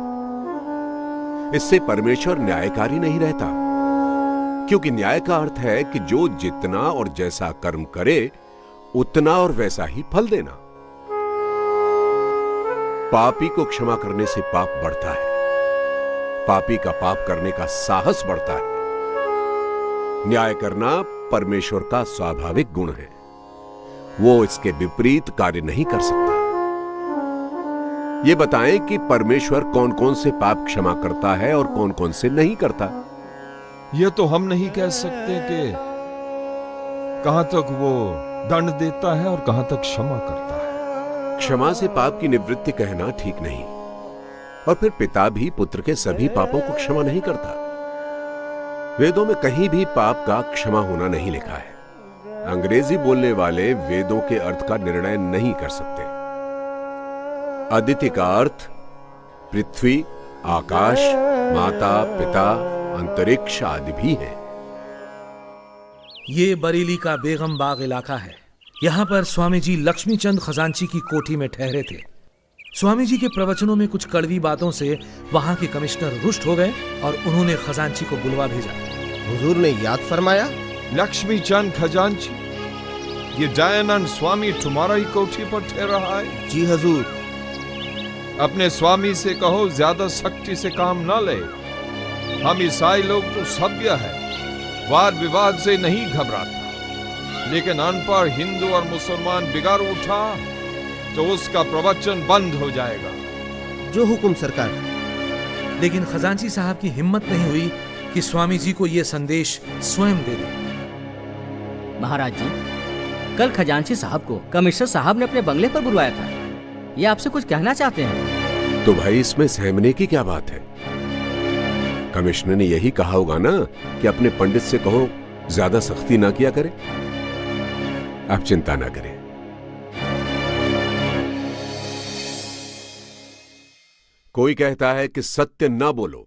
इससे परमेश्वर न्यायकारी नहीं रहता, क्योंकि न्याय का अर्थ है कि जो जितना और जैसा कर्म करे उतना और वैसा ही फल देना। पापी को क्षमा करने से पाप बढ़ता है, पापी का पाप करने का साहस बढ़ता है। न्याय करना परमेश्वर का स्वाभाविक गुण है, वो इसके विपरीत कार्य नहीं कर सकता। ये बताएं कि परमेश्वर कौन कौन से पाप क्षमा करता है और कौन कौन से नहीं करता। यह तो हम नहीं कह सकते कि कहां तक वो दंड देता है और कहां तक क्षमा करता है। क्षमा से पाप की निवृत्ति कहना ठीक नहीं, और फिर पिता भी पुत्र के सभी पापों को क्षमा नहीं करता। वेदों में कहीं भी पाप का क्षमा होना नहीं लिखा है। अंग्रेजी बोलने वाले वेदों के अर्थ का निर्णय नहीं कर सकते। अदिति का अर्थ पृथ्वी, आकाश, माता, पिता, अंतरिक्ष आदि भी है। ये बरेली का बेगम बाग इलाका है। यहाँ पर स्वामी जी लक्ष्मीचंद खजांची की कोठी में ठहरे थे। स्वामी जी के प्रवचनों में कुछ कड़वी बातों से वहां के कमिश्नर रुष्ट हो गए और उन्होंने खजांची को बुलवा भेजा। हुजूर ने याद फरमाया, लक्ष्मीचंद खजांची, ये दयानंद स्वामी तुम्हारा ही कोठी पर ठहरा है? जी हुजूर। अपने स्वामी से कहो ज्यादा सख्ती से काम ना ले। हम ईसाई लोग तो सभ्य है, वाद विवाद से नहीं घबराता, लेकिन अनपढ़ हिंदू और मुसलमान बिगाड़ उठा तो उसका प्रवचन बंद हो जाएगा। जो हुक्म सरकार। लेकिन खजांची साहब की हिम्मत नहीं हुई कि स्वामी जी को यह संदेश स्वयं दे दे। महाराज जी, कल खजांची साहब को कमिश्नर साहब ने अपने बंगले पर बुलवाया था। ये आपसे कुछ कहना चाहते हैं। तो भाई इसमें सहमने की क्या बात है? कमिश्नर ने यही कहा होगा ना कि अपने पंडित से कहो ज्यादा सख्ती ना किया करे। आप चिंता ना करें। कोई कहता है कि सत्य ना बोलो,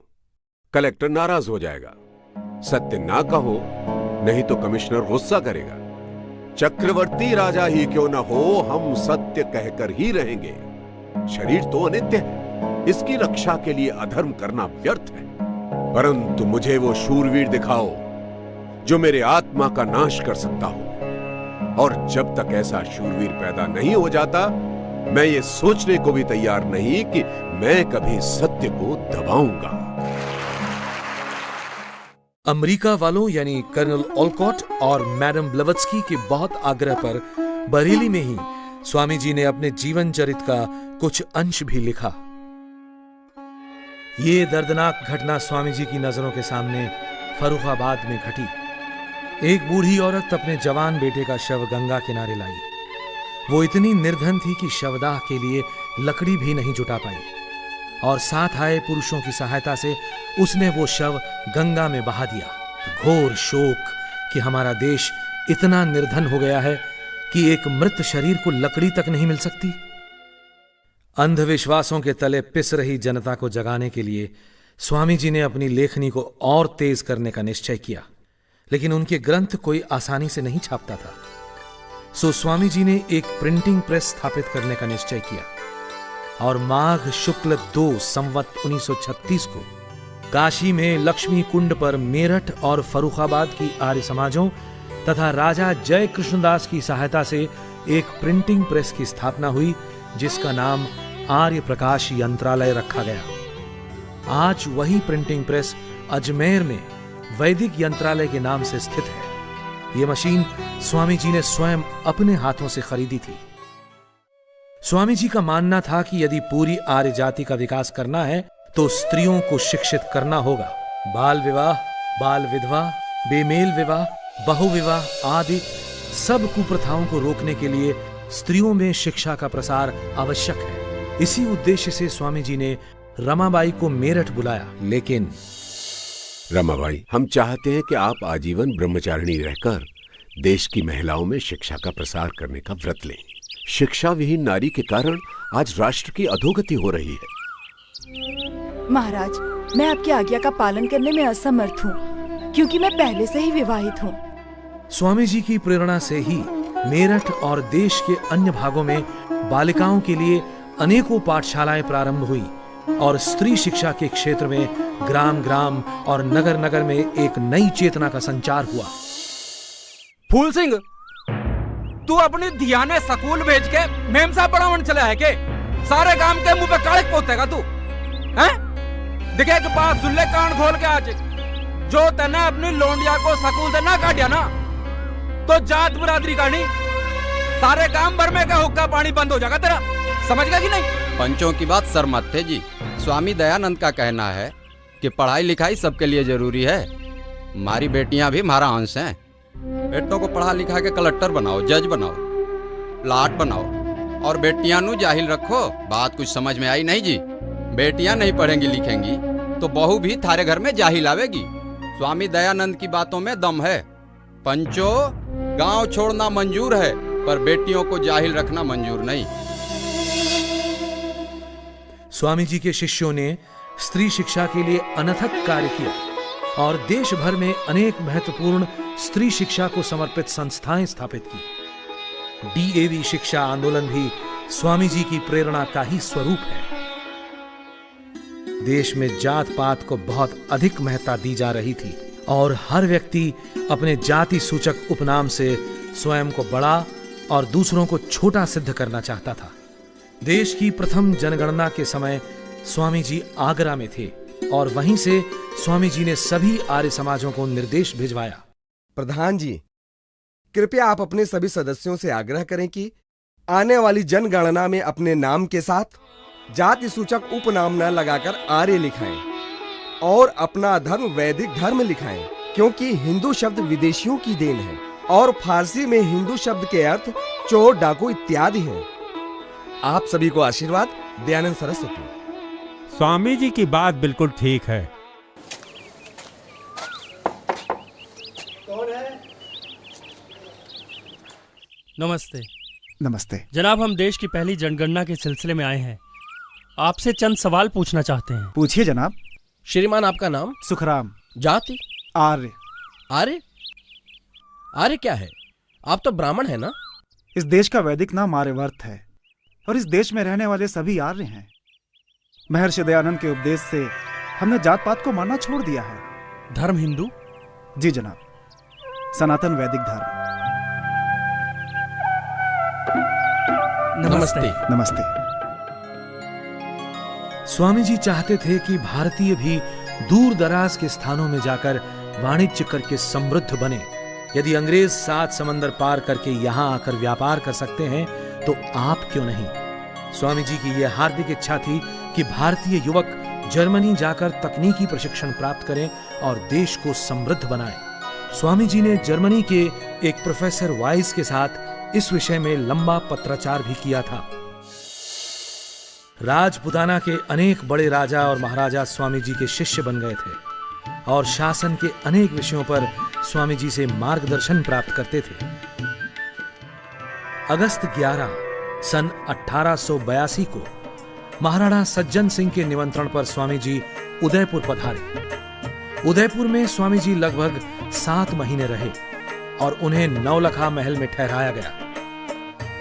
कलेक्टर नाराज हो जाएगा। सत्य ना कहो, नहीं तो कमिश्नर गुस्सा करेगा। चक्रवर्ती राजा ही क्यों ना हो, हम सत्य कहकर ही रहेंगे। शरीर तो अनित्य है, इसकी रक्षा के लिए अधर्म करना व्यर्थ है। परंतु मुझे वो शूरवीर दिखाओ जो मेरे आत्मा का नाश कर सकता हो, और जब तक ऐसा शूरवीर पैदा नहीं हो जाता, मैं ये सोचने को भी तैयार नहीं कि मैं कभी सत्य को दबाऊंगा। अमेरिका वालों यानी कर्नल ओलकॉट और मैडम ब्लवत्स्की के बहुत आग्रह पर बरेली में ही स्वामी जी ने अपने जीवन चरित का कुछ अंश भी लिखा। ये दर्दनाक घटना स्वामी जी की नजरों के सामने फर्रुखाबाद में घटी। एक बूढ़ी औरत अपने जवान बेटे का शव गंगा किनारे लाई। वो इतनी निर्धन थी कि शवदाह के लिए लकड़ी भी नहीं जुटा पाई, और साथ आए पुरुषों की सहायता से उसने वो शव गंगा में बहा दिया। घोर शोक कि हमारा देश इतना निर्धन हो गया है कि एक मृत शरीर को लकड़ी तक नहीं मिल सकती। अंधविश्वासों के तले पिस रही जनता को जगाने के लिए स्वामी जी ने अपनी लेखनी को और तेज करने का निश्चय किया, लेकिन उनके ग्रंथ कोई आसानी से नहीं छापता था। सो स्वामी जी ने एक प्रिंटिंग प्रेस स्थापित करने का निश्चय किया, और माघ शुक्ल 2 संवत 1936 को काशी में लक्ष्मी कुंड पर मेरठ और फर्रुखाबाद की आर्य समाजों तथा राजा जय कृष्णदास की सहायता से एक प्रिंटिंग प्रेस की स्थापना हुई, जिसका नाम आर्य प्रकाश यंत्रालय रखा गया। आज वही प्रिंटिंग प्रेस अजमेर में वैदिक यंत्रालय के नाम से स्थित है। यह मशीन स्वामी जी ने स्वयं अपने हाथों से खरीदी थी। स्वामी जी का मानना था कि यदि पूरी आर्य जाति का विकास करना है तो स्त्रियों को शिक्षित करना होगा। बाल विवाह, बाल विधवा, बेमेल विवाह, बहुविवाह आदि सब कुप्रथाओं को रोकने के लिए स्त्रियों में शिक्षा का प्रसार आवश्यक है। इसी उद्देश्य से स्वामी जी ने रमाबाई को मेरठ बुलाया। लेकिन रमाबाई, हम चाहते हैं कि आप आजीवन ब्रह्मचारिणी रहकर देश की महिलाओं में शिक्षा का प्रसार करने का व्रत लें। शिक्षा विहीन नारी के कारण आज राष्ट्र की अधोगति हो रही है। महाराज, मैं आपकी आज्ञा का पालन करने में असमर्थ हूँ, क्योंकि मैं पहले से ही विवाहित हूँ। स्वामी जी की प्रेरणा से ही मेरठ और देश के अन्य भागों में बालिकाओं के लिए अनेकों पाठशालाएं प्रारंभ हुई, और स्त्री शिक्षा के क्षेत्र में ग्राम ग्राम और नगर नगर में एक नई चेतना का संचार हुआ। फूल सिंह, तू अपनी धियाने स्कूल भेज के मेमसा पढ़ावन चला है के? सारे गांव के मुंह पे कालिक पोतेगा तू, हैं? दिखे के पास सुल्ले कान खोल के आज जो तने अपनी लोंडिया को स्कूल से ना काटिया ना, तो जात बिरादरी का नहीं, सारे गांव भर में का हुक्का पानी बंद हो जाएगा तेरा। समझ गया कि नहीं? पंचों की बात सर मत थे जी। स्वामी दयानंद का कहना है कि पढ़ाई लिखाई सबके लिए जरूरी है। हमारी बेटियां भी हमारा अंश हैं। बेटों को पढ़ा लिखा के कलेक्टर बनाओ, जज बनाओ, प्लाट बनाओ, और बेटियां नु जाहिल रखो। बात कुछ समझ में आई नहीं जी? बेटियां नहीं पढ़ेंगी लिखेंगी तो बहू भी थारे घर में जाहिल आवेगी। स्वामी दयानंद की बातों में दम है। पंचो, गांव छोड़ना मंजूर है, पर बेटियों को जाहिल रखना मंजूर नहीं। स्वामी जी के शिष्यों ने स्त्री शिक्षा के लिए अनथक कार्य किया, और देश भर में अनेक महत्वपूर्ण स्त्री शिक्षा को समर्पित संस्थाएं स्थापित की। डीएवी शिक्षा आंदोलन भी स्वामी जी की प्रेरणा का ही स्वरूप है। देश में जात पात को बहुत अधिक महत्ता दी जा रही थी, और हर व्यक्ति अपने जाति सूचक उपनाम से स्वयं को बड़ा और दूसरों को छोटा सिद्ध करना चाहता था। देश की प्रथम जनगणना के समय स्वामी जी आगरा में थे, और वहीं से स्वामी जी ने सभी आर्य समाजों को निर्देश भिजवाया प्रधान जी, कृपया आप अपने सभी सदस्यों से आग्रह करें कि आने वाली जनगणना में अपने नाम के साथ जाति सूचक उपनाम न लगाकर आर्य लिखाएं और अपना धर्म वैदिक धर्म लिखाएं, क्योंकि हिंदू शब्द विदेशियों की देन है और फारसी में हिंदू शब्द के अर्थ चोर, डाकू इत्यादि हैं। आप सभी को आशीर्वाद, दयानंद सरस्वती। स्वामी जी की बात बिल्कुल ठीक है। नमस्ते। नमस्ते जनाब, हम देश की पहली जनगणना के सिलसिले में आए हैं। आपसे चंद सवाल पूछना चाहते हैं। पूछिए जनाब। श्रीमान, आपका नाम? सुखराम। जाति? आर्य। आर्य? आर्य क्या है? आप तो ब्राह्मण है ना? इस देश का वैदिक नाम आर्यवर्त है और इस देश में रहने वाले सभी आर्य हैं। महर्षि दयानंद के उपदेश से हमने जात पात को मानना छोड़ दिया है। धर्म हिंदू? जी जनाब, सनातन वैदिक धर्म। नमस्ते। नमस्ते। स्वामी जी चाहते थे कि भारतीय भी दूर दराज के स्थानों में जाकर वाणिज्य करके समृद्ध बने। यदि अंग्रेज 7 समंदर पार करके यहाँ आकर व्यापार कर सकते हैं तो आप क्यों नहीं। स्वामी जी की यह हार्दिक इच्छा थी कि भारतीय युवक जर्मनी जाकर तकनीकी प्रशिक्षण प्राप्त करें और देश को समृद्ध बनाएं। स्वामी जी ने जर्मनी के एक प्रोफेसर वाइस के साथ इस विषय में लंबा पत्राचार भी किया था। राजपुताना के अनेक बड़े राजा और महाराजा स्वामी जी के शिष्य बन गए थे और शासन के अनेक विषयों पर स्वामी जी से मार्गदर्शन प्राप्त करते थे। अगस्त 11 सन 1882 को महाराणा सज्जन सिंह के निमंत्रण पर स्वामी जी उदयपुर पधारे। उदयपुर में स्वामी जी लगभग 7 महीने रहे और उन्हें नौलखा महल में ठहराया गया।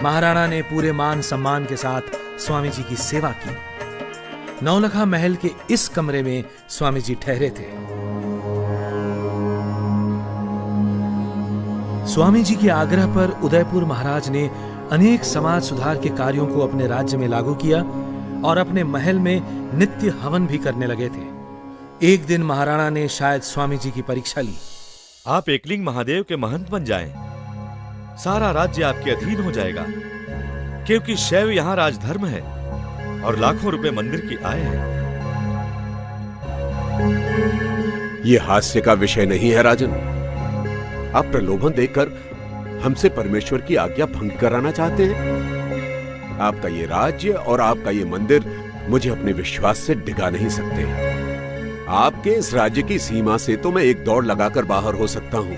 महाराणा ने पूरे मान सम्मान के साथ स्वामी जी की सेवा की। नौलखा महल के इस कमरे में स्वामी जी ठहरे थे। स्वामी जी के आग्रह पर उदयपुर महाराज ने अनेक समाज सुधार के कार्यों को अपने राज्य में लागू किया और अपने महल में नित्य हवन भी करने लगे थे। एक दिन महाराणा ने शायद स्वामी जी की परीक्षा ली। आप एकलिंग महादेव के महंत बन जाएं, सारा राज्य आपके अधीन हो जाएगा, क्योंकि शैव यहाँ राजधर्म है और लाखों रुपए मंदिर की आय है। ये हास्य का विषय नहीं है राजन। आप प्रलोभन देकर हमसे परमेश्वर की आज्ञा भंग कराना चाहते हैं। आपका ये राज्य और आपका ये मंदिर मुझे अपने विश्वास से डिगा नहीं सकते। आपके इस राज्य की सीमा से तो मैं एक दौड़ लगाकर बाहर हो सकता हूं,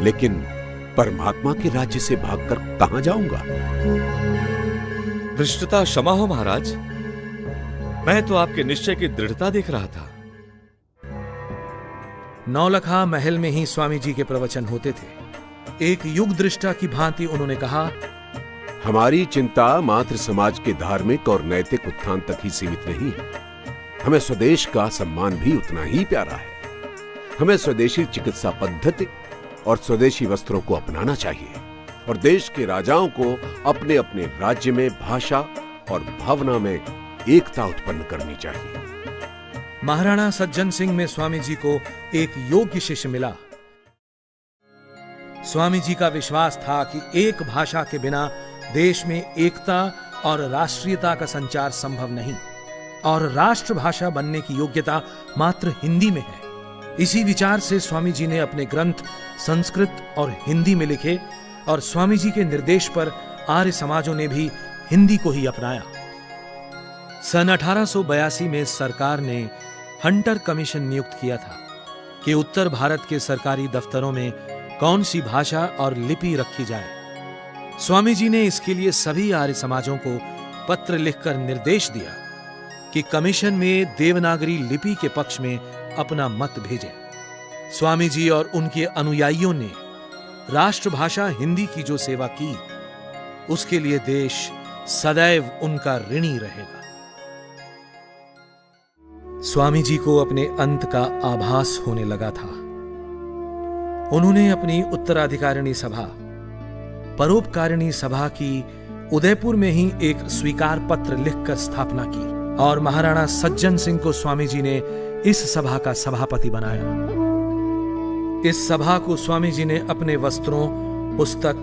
लेकिन परमात्मा के राज्य से भागकर कहां जाऊंगा? धृष्टता क्षमा हो महाराज, मैं तो आपके निश्चय की दृढ़ता देख रहा था। नौलखा महल में ही स्वामी जी के प्रवचन होते थे। एक युग दृष्टा की भांति उन्होंने कहा, हमारी चिंता मात्र समाज के धार्मिक और नैतिक उत्थान तक ही सीमित नहीं है। हमें स्वदेश का सम्मान भी उतना ही प्यारा है। हमें स्वदेशी चिकित्सा पद्धति और स्वदेशी वस्त्रों को अपनाना चाहिए और देश के राजाओं को अपने अपने राज्य में भाषा और भावना में एकता उत्पन्न करनी चाहिए। महाराणा सज्जन सिंह में स्वामी जी को एक योग्य शिष्य मिला। स्वामी जी का विश्वास था कि एक भाषा के बिना देश में एकता और राष्ट्रीयता का संचार संभव नहीं और राष्ट्रभाषा बनने की योग्यता मात्र हिंदी में है। इसी विचार से स्वामी जी ने अपने ग्रंथ संस्कृत और हिंदी में लिखे और स्वामी जी के निर्देश पर आर्य समाजों ने भी हिंदी को ही अपनाया। सन 1882 में सरकार ने हंटर कमीशन नियुक्त किया था कि उत्तर भारत के सरकारी दफ्तरों में कौन सी भाषा और लिपि रखी जाए। स्वामी जी ने इसके लिए सभी आर्य समाजों को पत्र लिखकर निर्देश दिया कि कमीशन में देवनागरी लिपि के पक्ष में अपना मत भेजें। स्वामी जी और उनके अनुयायियों ने राष्ट्रभाषा हिंदी की जो सेवा की, उसके लिए देश सदैव उनका ऋणी रहेगा। स्वामी जी को अपने अंत का आभास होने लगा था। उन्होंने अपनी उत्तराधिकारिणी सभा, परोपकारिणी सभा की उदयपुर में ही एक स्वीकार पत्र लिखकर स्थापना की और महाराणा सज्जन सिंह को स्वामी जी ने इस सभा का सभापति बनाया। इस सभा को स्वामी जी ने अपने वस्त्रों, पुस्तक,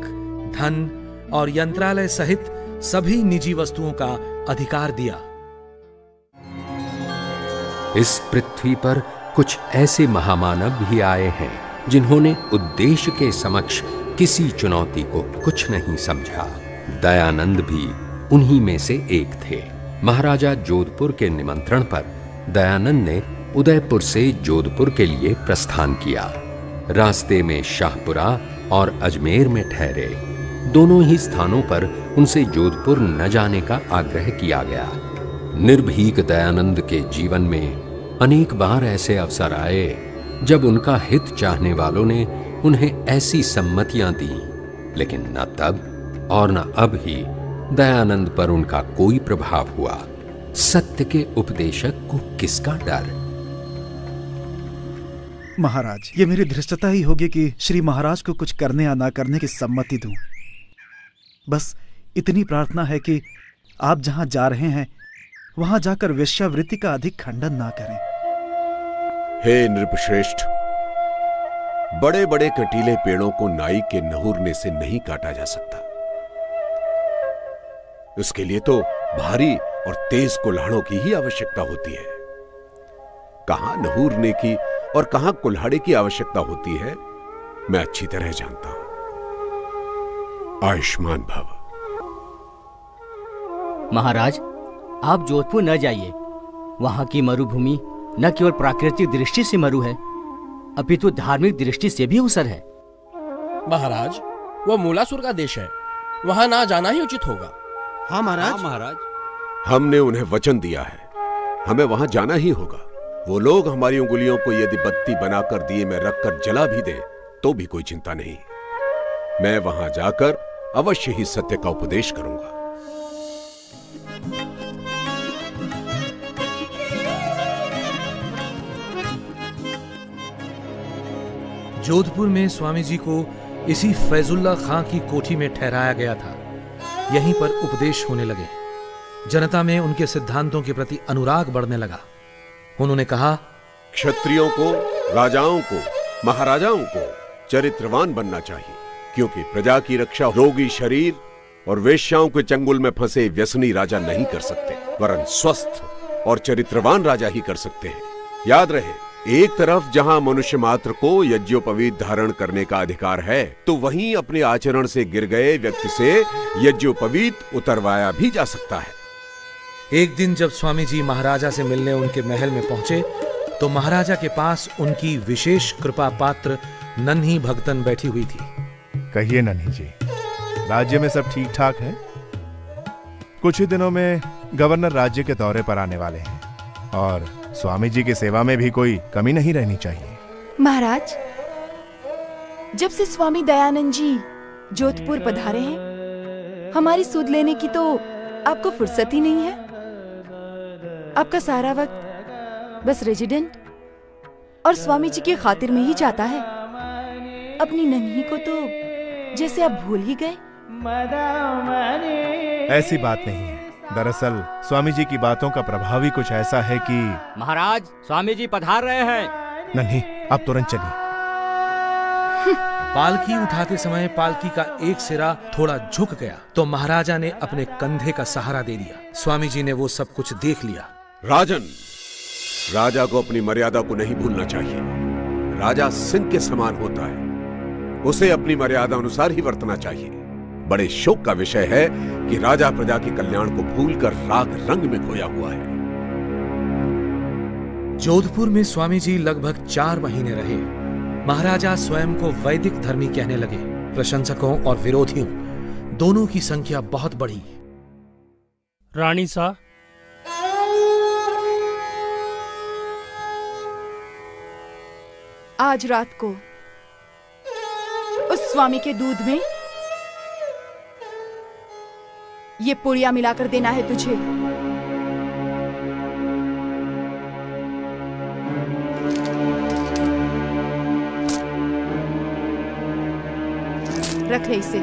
धन और यंत्रालय सहित सभी निजी वस्तुओं का अधिकार दिया। इस पृथ्वी पर कुछ ऐसे महामानव भी आए हैं जिन्होंने उद्देश्य के समक्ष किसी चुनौती को कुछ नहीं समझा। दयानंद भी उन्हीं में से एक थे। महाराजा जोधपुर के निमंत्रण पर दयानंद ने उदयपुर से जोधपुर के लिए प्रस्थान किया। रास्ते में शाहपुरा और अजमेर में ठहरे। दोनों ही स्थानों पर उनसे जोधपुर न जाने का आग्रह किया गया। निर्भीक दयानंद के जीवन में अनेक बार ऐसे अवसर आए जब उनका हित चाहने वालों ने उन्हें ऐसी सम्मतियां दी, लेकिन न तब और न अब ही दयानंद पर उनका कोई प्रभाव हुआ। सत्य के उपदेशक को किसका डर? महाराज, ये मेरी धृष्टता ही होगी कि श्री महाराज को कुछ करने या ना करने की सम्मति दूं। बस इतनी प्रार्थना है कि आप जहां जा रहे हैं वहां जाकर वेश्यावृत्ति का अधिक खंडन ना करें। हे नृपश्रेष्ठ, बड़े बड़े कटीले पेड़ों को नाई के नहुरने से नहीं काटा जा सकता। उसके लिए तो भारी और तेज कुल्हाड़ों की ही आवश्यकता होती है। कहां नहूरने की और कहां कुल्हाड़े की आवश्यकता होती है, मैं अच्छी तरह जानता हूं। आयुष्मान भव। महाराज, आप जोधपुर न जाइए। वहां की मरुभूमि न केवल प्राकृतिक दृष्टि से मरु है, अपितु धार्मिक दृष्टि से भी उसर है। महाराज, वो मूलासुर का देश है, वहां ना जाना ही उचित होगा। हाँ महाराज। हाँ महाराज। हमने उन्हें वचन दिया है, हमें वहां जाना ही होगा। वो लोग हमारी उंगलियों को यदि बत्ती बनाकर दिए में रखकर जला भी दे तो भी कोई चिंता नहीं। मैं वहां जाकर अवश्य ही सत्य का उपदेश करूंगा। जोधपुर में स्वामी जी को इसी फैजुल्ला खां की कोठी में ठहराया गया था। यहीं पर उपदेश होने लगे। जनता में उनके सिद्धांतों के प्रति अनुराग बढ़ने लगा। उन्होंने कहा, क्षत्रियों को, राजाओं को, महाराजाओं को चरित्रवान बनना चाहिए, क्योंकि प्रजा की रक्षा रोगी शरीर और वेश्याओं के चंगुल में फंसे व्यसनी राजा नहीं कर सकते, वरन स्वस्थ और चरित्रवान राजा ही कर सकते हैं। याद रहे, एक तरफ जहां मनुष्य मात्र को यज्ञोपवीत धारण करने का अधिकार है, तो वहीं अपने आचरण से गिर गए व्यक्ति से यज्ञोपवीत उतरवाया भी जा सकता है। एक दिन जब स्वामी जी महाराजा से मिलने उनके महल में पहुंचे तो महाराजा के पास उनकी विशेष कृपा पात्र नन्ही भगतन बैठी हुई थी। कहिए नन्ही जी, राज्य में सब ठीक ठाक है? कुछ ही दिनों में गवर्नर राज्य के दौरे पर आने वाले हैं और स्वामी जी की सेवा में भी कोई कमी नहीं रहनी चाहिए। महाराज, जब से स्वामी दयानंद जी जोधपुर पधारे हैं, हमारी सुध लेने की तो आपको फुर्सत ही नहीं है। आपका सारा वक्त बस रेजिडेंट और स्वामी जी की खातिर में ही जाता है। अपनी नन्ही को तो जैसे आप भूल ही गए। ऐसी बात नहीं है। दरअसल स्वामी जी की बातों का प्रभाव ही कुछ ऐसा है कि महाराज, स्वामी जी पधार रहे हैं। नन्ही, आप तुरंत चलिए। पालकी उठाते समय पालकी का एक सिरा थोड़ा झुक गया तो महाराजा ने अपने कंधे का सहारा दे दिया। स्वामी जी ने वो सब कुछ देख लिया। राजन, राजा को अपनी मर्यादा को नहीं भूलना चाहिए। राजा सिंह के समान होता है, उसे अपनी मर्यादा अनुसार ही वर्तना चाहिए। बड़े शोक का विषय है कि राजा प्रजा के कल्याण को भूलकर राग रंग में खोया हुआ है। जोधपुर में स्वामी जी लगभग 4 महीने रहे। महाराजा स्वयं को वैदिक धर्मी कहने लगे। प्रशंसकों और विरोधियों दोनों की संख्या बहुत बढ़ी। रानी सा, आज रात को उस स्वामी के दूध में ये पुड़िया मिलाकर देना है तुझे। रख ले इसे।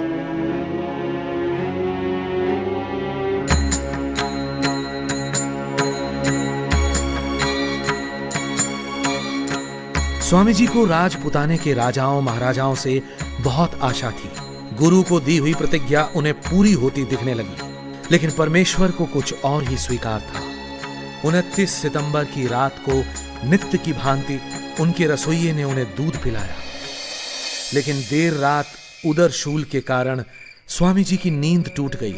स्वामी जी को राजपुताने के राजाओं महाराजाओं से बहुत आशा थी। गुरु को दी हुई प्रतिज्ञा उन्हें पूरी होती दिखने लगी, लेकिन परमेश्वर को कुछ और ही स्वीकार था। 29 सितंबर की रात को नित्य की भांति उनके रसोइये ने उन्हें दूध पिलाया, लेकिन देर रात उदरशूल के कारण स्वामी जी की नींद टूट गई।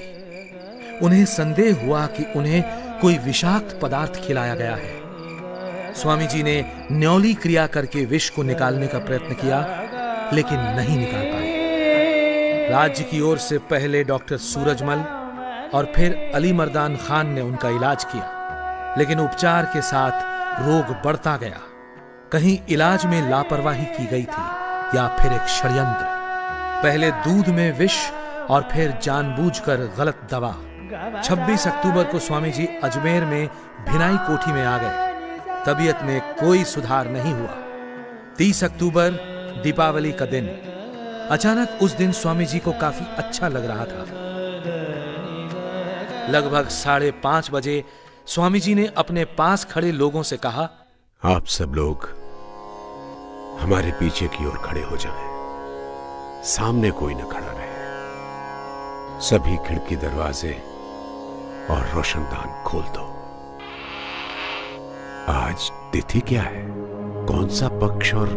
उन्हें संदेह हुआ कि उन्हें कोई विषाक्त पदार्थ खिलाया गया है। स्वामी जी ने न्यौली क्रिया करके विष को निकालने का प्रयत्न किया, लेकिन नहीं निकाल पाए। राज्य की ओर से पहले डॉक्टर सूरजमल और फिर अली मर्दान खान ने उनका इलाज किया, लेकिन उपचार के साथ रोग बढ़ता गया। कहीं इलाज में लापरवाही की गई थी या फिर एक षड्यंत्र। पहले दूध में विष और फिर जानबूझकर गलत दवा। 26 अक्टूबर को स्वामी जी अजमेर में भिनाई कोठी में आ गए। तबीयत में कोई सुधार नहीं हुआ। 30 अक्टूबर दीपावली का दिन। अचानक उस दिन स्वामी जी को काफी अच्छा लग रहा था। लगभग 5:30 बजे स्वामी जी ने अपने पास खड़े लोगों से कहा, आप सब लोग हमारे पीछे की ओर खड़े हो जाएं। सामने कोई न खड़ा रहे। सभी खिड़की दरवाजे और रोशनदान खोल दो। आज तिथि क्या है? कौन सा पक्ष और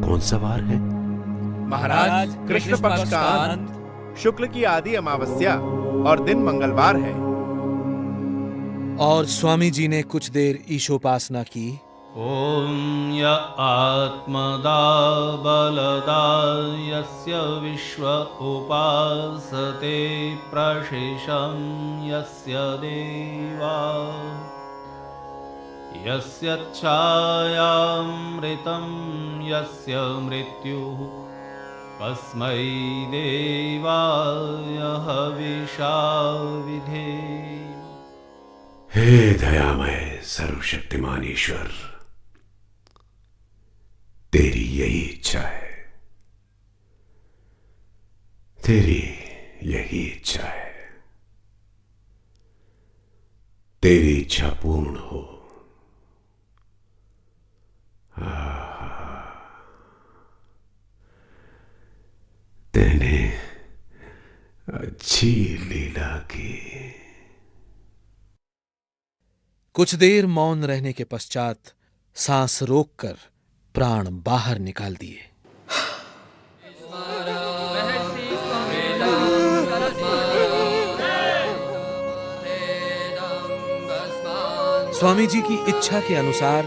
कौन सा वार है? महाराज, कृष्ण पक्ष का अंत, शुक्ल की आदि अमावस्या और दिन मंगलवार है। और स्वामी जी ने कुछ देर ईशोपासना की। ओम य आत्मदा बलदा यस्य विश्व उपासते प्रशिशं यस्य देवा यस्य छायामृतं यस्य मृत्युः तस्मै देवाय हविषा विधेम। हे दयामय सर्वशक्तिमान ईश्वर, तेरी यही इच्छा है, तेरी यही इच्छा है। तेरी इच्छा पूर्ण हो। तेने अच्छी लीला की। कुछ देर मौन रहने के पश्चात सांस रोककर प्राण बाहर निकाल दिए। स्वामी जी की इच्छा के अनुसार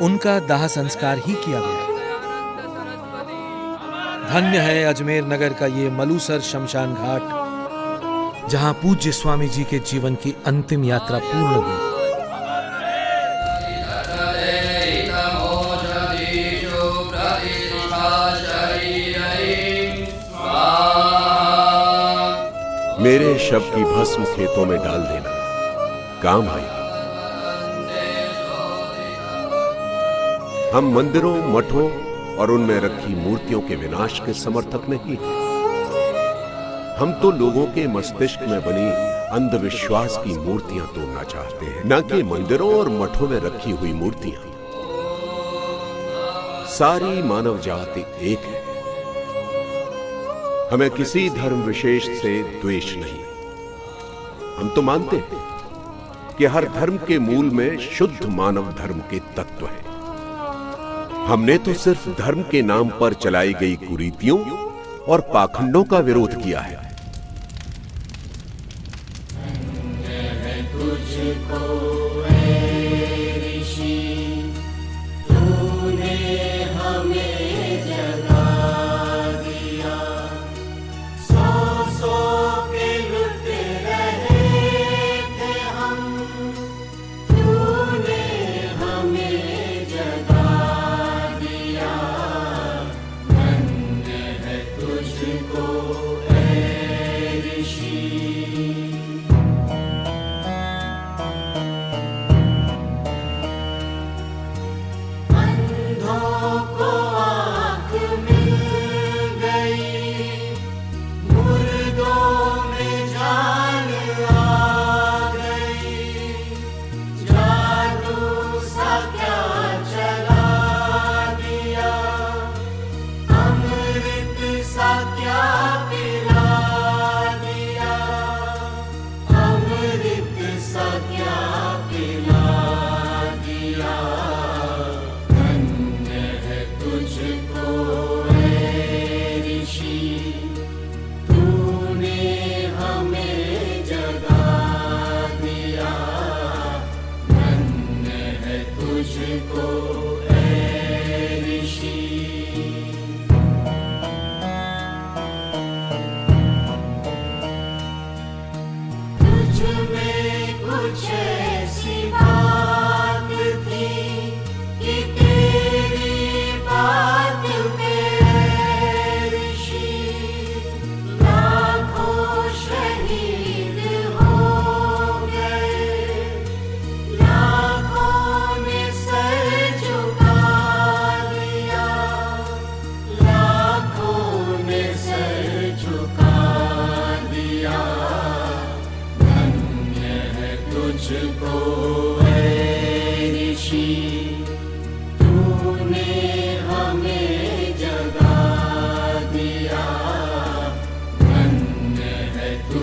उनका दाह संस्कार ही किया गया। धन्य है अजमेर नगर का ये मलूसर शमशान घाट, जहां पूज्य स्वामी जी के जीवन की अंतिम यात्रा पूर्ण हुई। मेरे शव की भस्म खेतों में डाल देना, काम आएगी। हम मंदिरों, मठों और उनमें रखी मूर्तियों के विनाश के समर्थक नहीं हैं। हम तो लोगों के मस्तिष्क में बनी अंधविश्वास की मूर्तियां तोड़ना चाहते हैं, न कि मंदिरों और मठों में रखी हुई मूर्तियां। सारी मानव जाति एक है। हमें किसी धर्म विशेष से द्वेष नहीं। हम तो मानते हैं कि हर धर्म के मूल में शुद्ध मानव धर्म के तत्व हैं। हमने तो सिर्फ धर्म के नाम पर चलाई गई कुरीतियों और पाखंडों का विरोध किया है।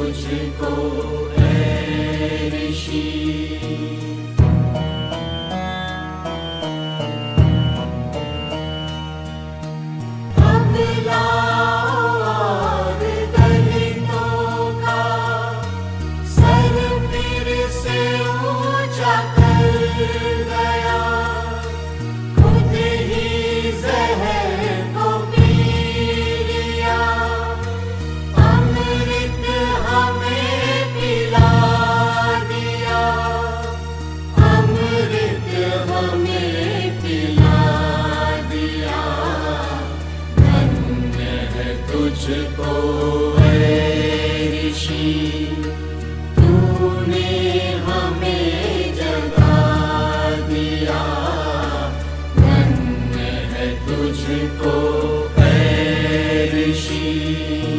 तुझको ऐ ऋषि। तुझको ऐ ऋषि, तूने हमें जगा दिया। धन्य है तुझको ऐ ऋषि।